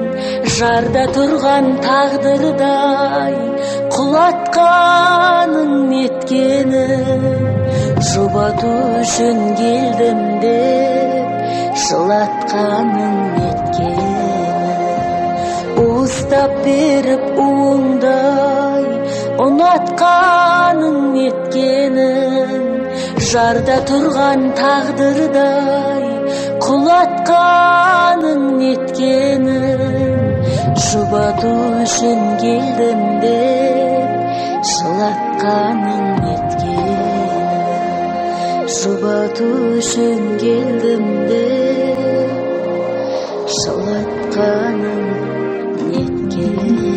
жарда тұрған тағдырдай, құлатқаның неткенің. Жұбату үшін келдім деп, жылатқаның неткенің. Уыстап беріп оңдай, ұнатқаның неткенің, жарда тұрған тағдырдай, құлатқаның неткенің. Жұбату үшін келдім деп, жылатқаның неткенің. Жұбату үшін келдім деп, жылатқаның неткенің.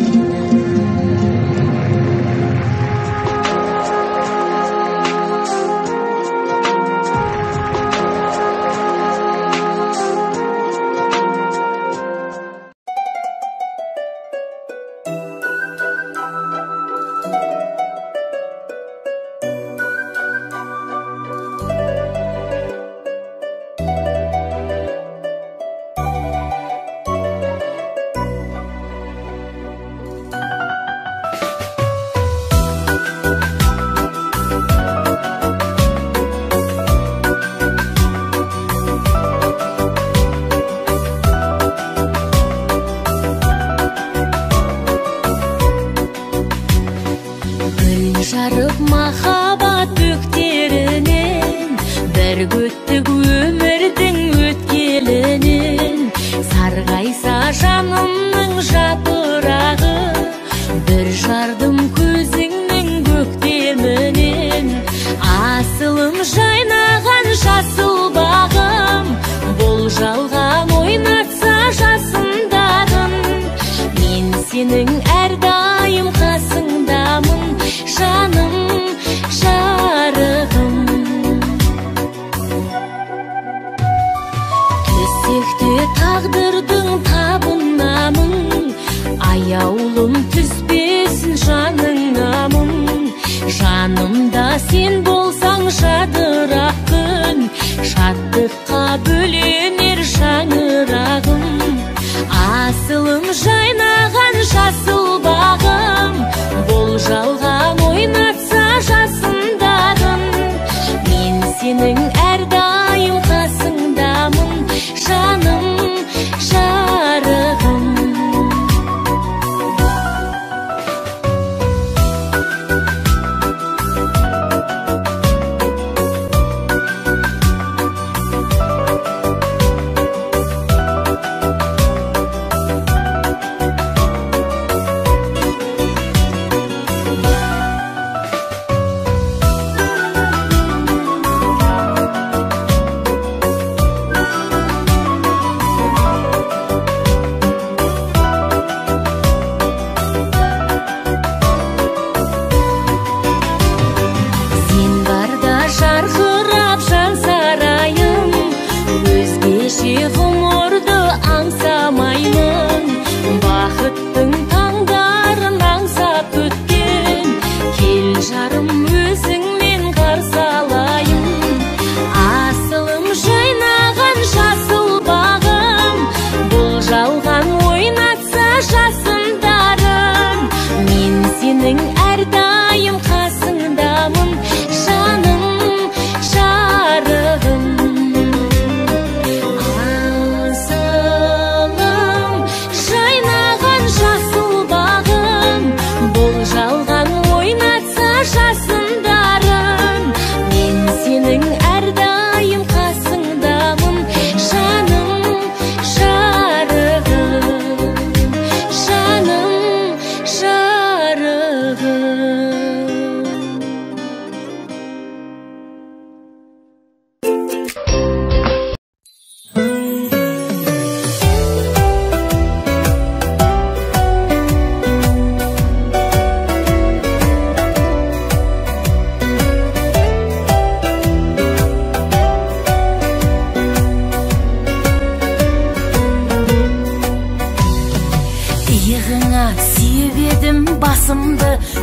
Sargaysa жанымның жапырағы, бір жардым көзіңнің көктемінен. Асылым жайнаған жасыл бағым, бұл жалған ойнатса жасындадың. Мен сенің әрдайым қасыңдамын, жаным, жарығым. Төсекте тағдырдың табынамын, аяулым түспесін жаныңамын. Жанымда сен болсаң жадырақ күн, шаттыққа бөленер шаңырағым. Асылым жайнаған жасыл бағым, бұл жалған ойнатса жасындадың. Мен сенің әрдайым қасыңдамын, жаным, жарығым.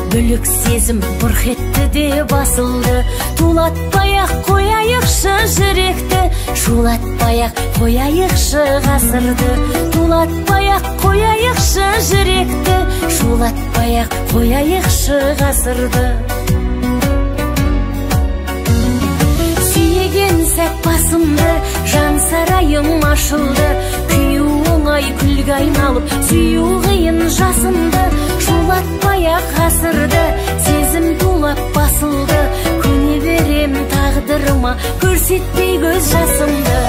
Бүлік сезім бұрқ етті де басылды. Тулатпай-ақ қояйықшы жүректі, шулатпай-ақ қояйықшы ғасырды. Тулатпай-ақ қояйықшы жүректі, шулатпай-ақ қояйықшы ғасырды. Сүйеген сәт басымды, жан сарайым ашылды. Күю оңай күлге айналып, сүю қиын жасынды. Шулатпай-ақ ғасырды, сезім тулап басылды. Көне берем тағдырыма, көрсетпей көз жасымды.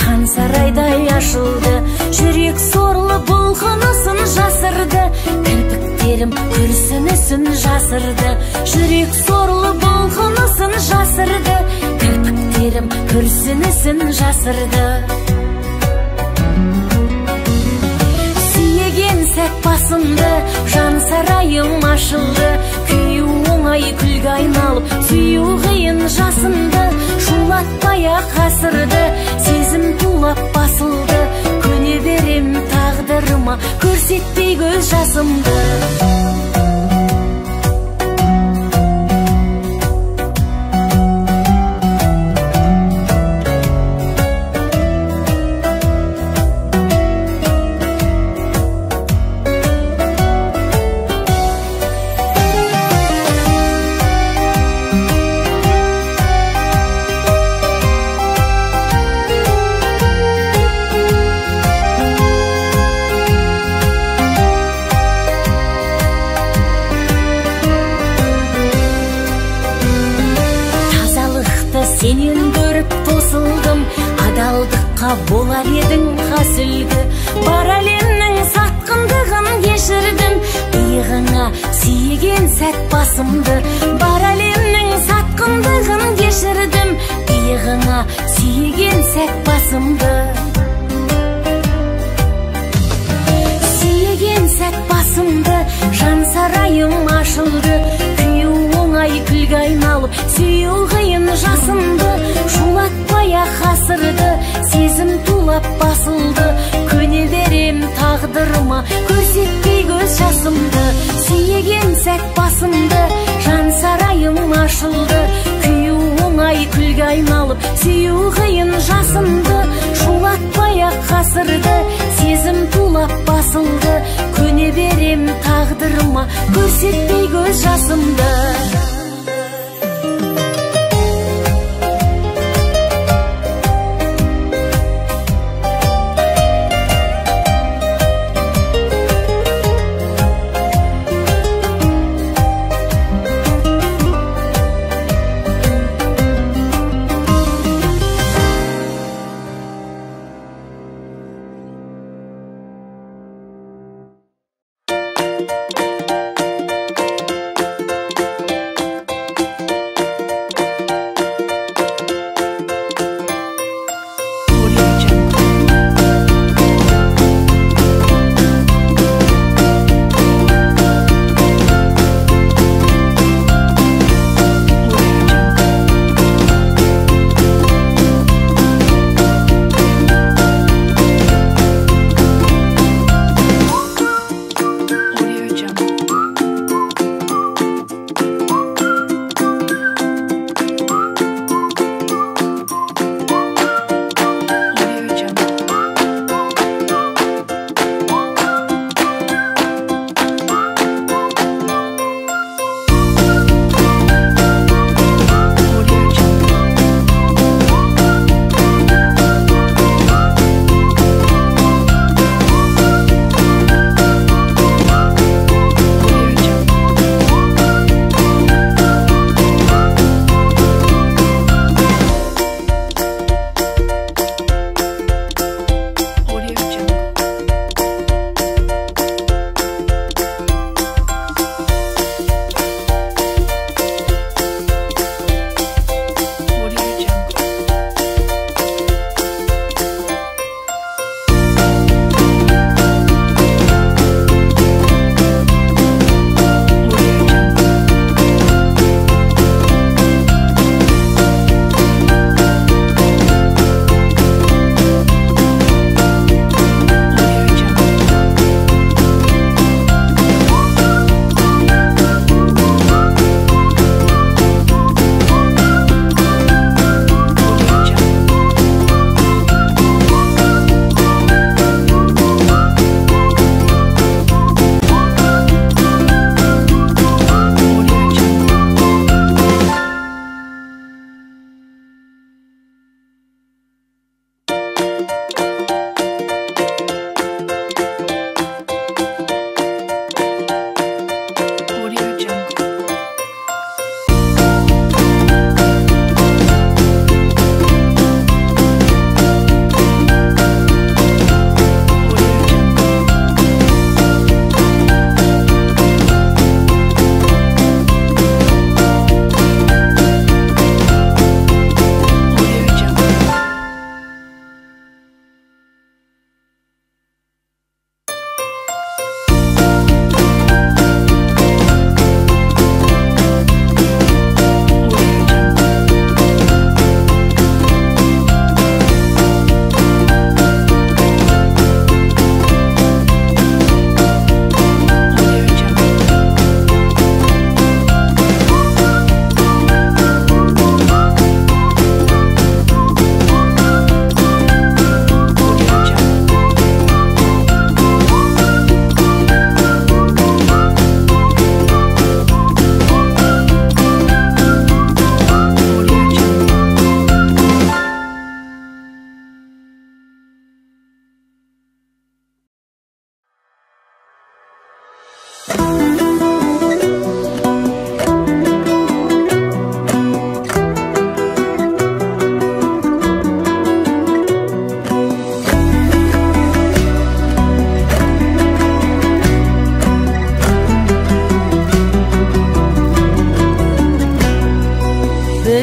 Хан сарайдай ашылды, жүрек сорлы бұлқынысын жасырды. Кірпіктерім күрсінісін жасырды, жүрек сорлы бұлқынысын жасырды. Кірпіктерім күрсінісін жасырды. Сүйеген сәт басымды, жан сарайым ашылды. Күю оңай күлге айналып, сүю қиын жасынды. Шулатпай-ақ ғасырды, сезім тулап басылды. Көне берем тағдырыма, көрсетпей көз жасымды. сенен көріп тосылдым, адалдыққа болар едің қас үлгі. Бар әлемнің сатқындығын кешірдім, иығыңа сүйеген сәт басымды. Бар әлемнің сатқындығын кешірдім, иығыңа сүйеген сәт басымды. Сүйеген сәт басымды, жан сарайым ашылды. Күю оңай күлге айналып, сүю қиын жасымды. Шулатпай-ақ ғасырды, сезім тулап басылды. Көне берем тағдырыма, көрсетпей көз жасымды. Сүйеген сәт басымды, жан сарайым ашылды. Күю оңай күлге айналып, сүю қиын жасымды. Шулатпай-ақ ғасырды, сезім тулап басылды. Көне берем тағдырыма, көрсетпей көз жасымды.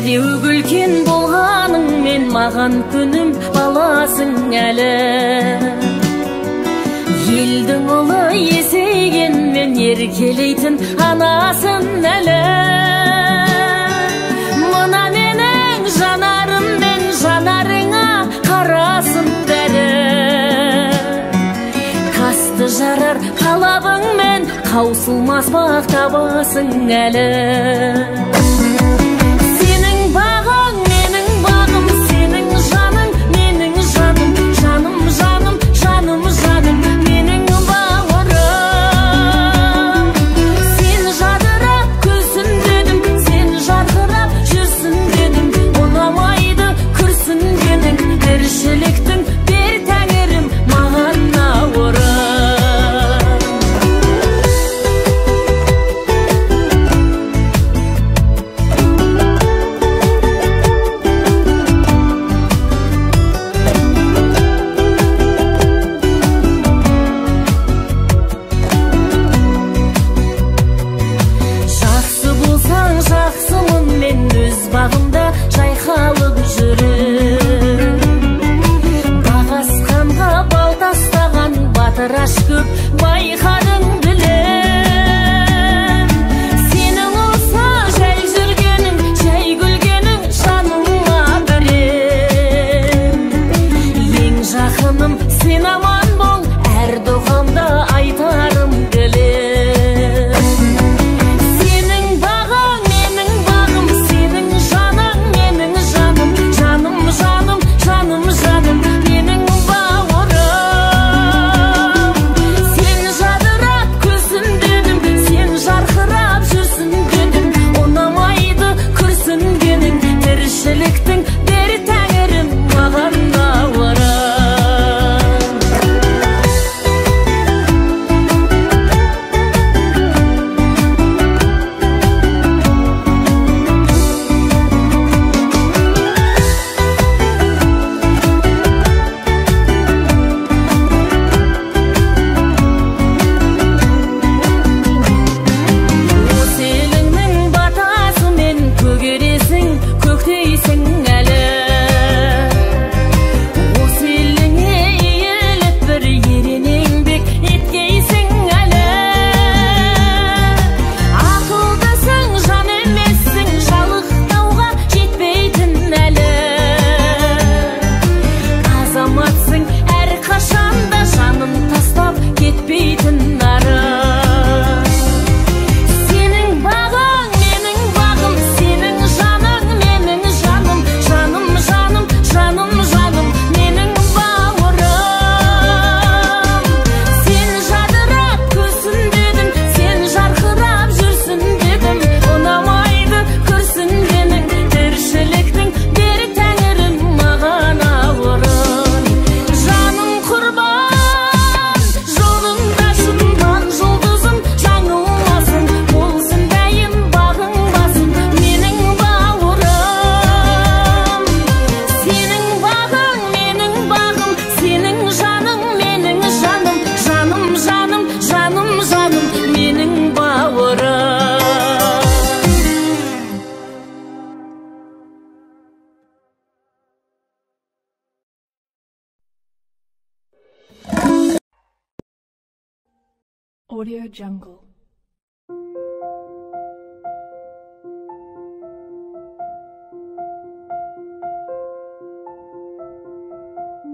Ердеу күлкен болғаның мен маған күнім баласың әлі. Елдің ұлы есейген мен еркелейтін анасын әлі. Мына менің жанарым мен жанарыңа қарасын бәрі. Касты жарар қалабың мен қаусылмас бақ табасың әлі. Сенің бағың менің бағым, сенің жаның менің жаным, жаным жаным жаным жаным менің бауырым. Сен жадырап күлсін дедім, сен жарқырап жүрсін дедім, ұнамайды күрсінгенің, тіршіліктің бер тәңірім маған науырым. Жақсы болсаң жақсымын мен өз бағымда жайқалып жүріп. Бағасқанға бал тастаған батыр аш көп байқадың білем. Сенің осы жай жүргенің, жай күлгенің жаныма бірем. Ең жақыным сен аман бол, әр дұғамда айтарым келем. Сенің бағың менің бағым, сенің жаның менің жаным, жаным жаным жаным жаным менің бауырым. Сен жадырап күлсін дедім, сен жарқырап жүрсін дедім, ұнамайды күрсінгенің, тіршіліктің бер тәңірім маған науырым. Осы еліңнің батасымен көгересің, көктейсің әлі. Осы еліңе иіліп бір ерен еңбек еткейсің әлі. Ақылдысың, жан емессің, жалықтауға жетпейтін әлі. Азаматсың, әрқашанда жанын тастап кетпейтін ары. Сенің бағың менің бағым, сенің жаның менің жаным, жаным жаным жаным жаным менің бауырым. Сен жадырап күлсін дедім, сен жарқырап жүрсін дедім, ұнамайды күрсінгенің, тіршіліктің бер тәңірім маған ауырым. Жаным құрбан жолыңда шыққан жұлдызым, жаңылмасын болсын дәйім бағың басым менің бауырым. Сенің бағың менің бағым, сенің жаның менің жаным, жаным жаным жаным жаным менің бауырым. Audio Jungle.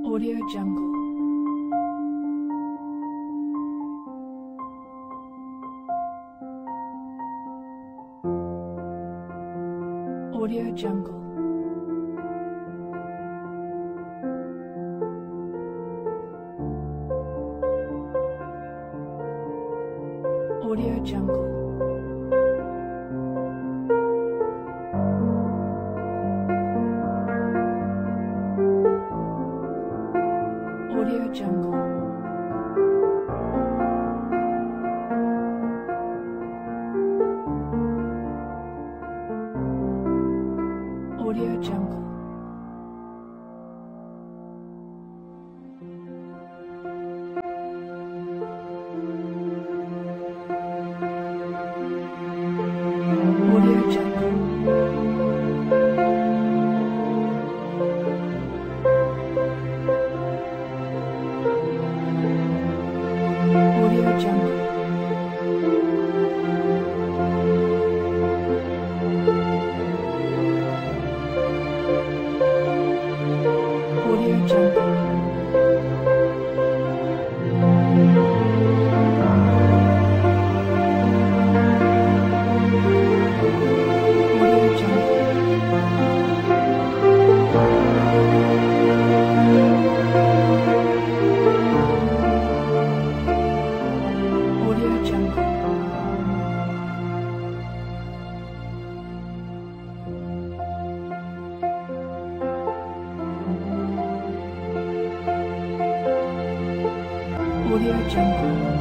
Audio Jungle. Audio Jungle. Audio Jungle. Audio Jungle. Audio Jungle. Audio Jungle. Audio Jungle.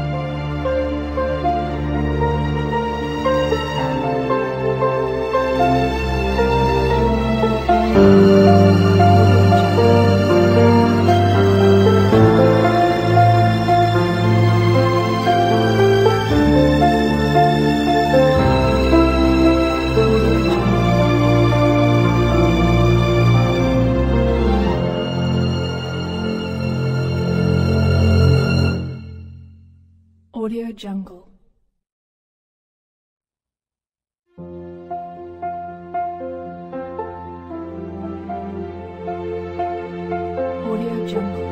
Audio Jungle. Audio Jungle.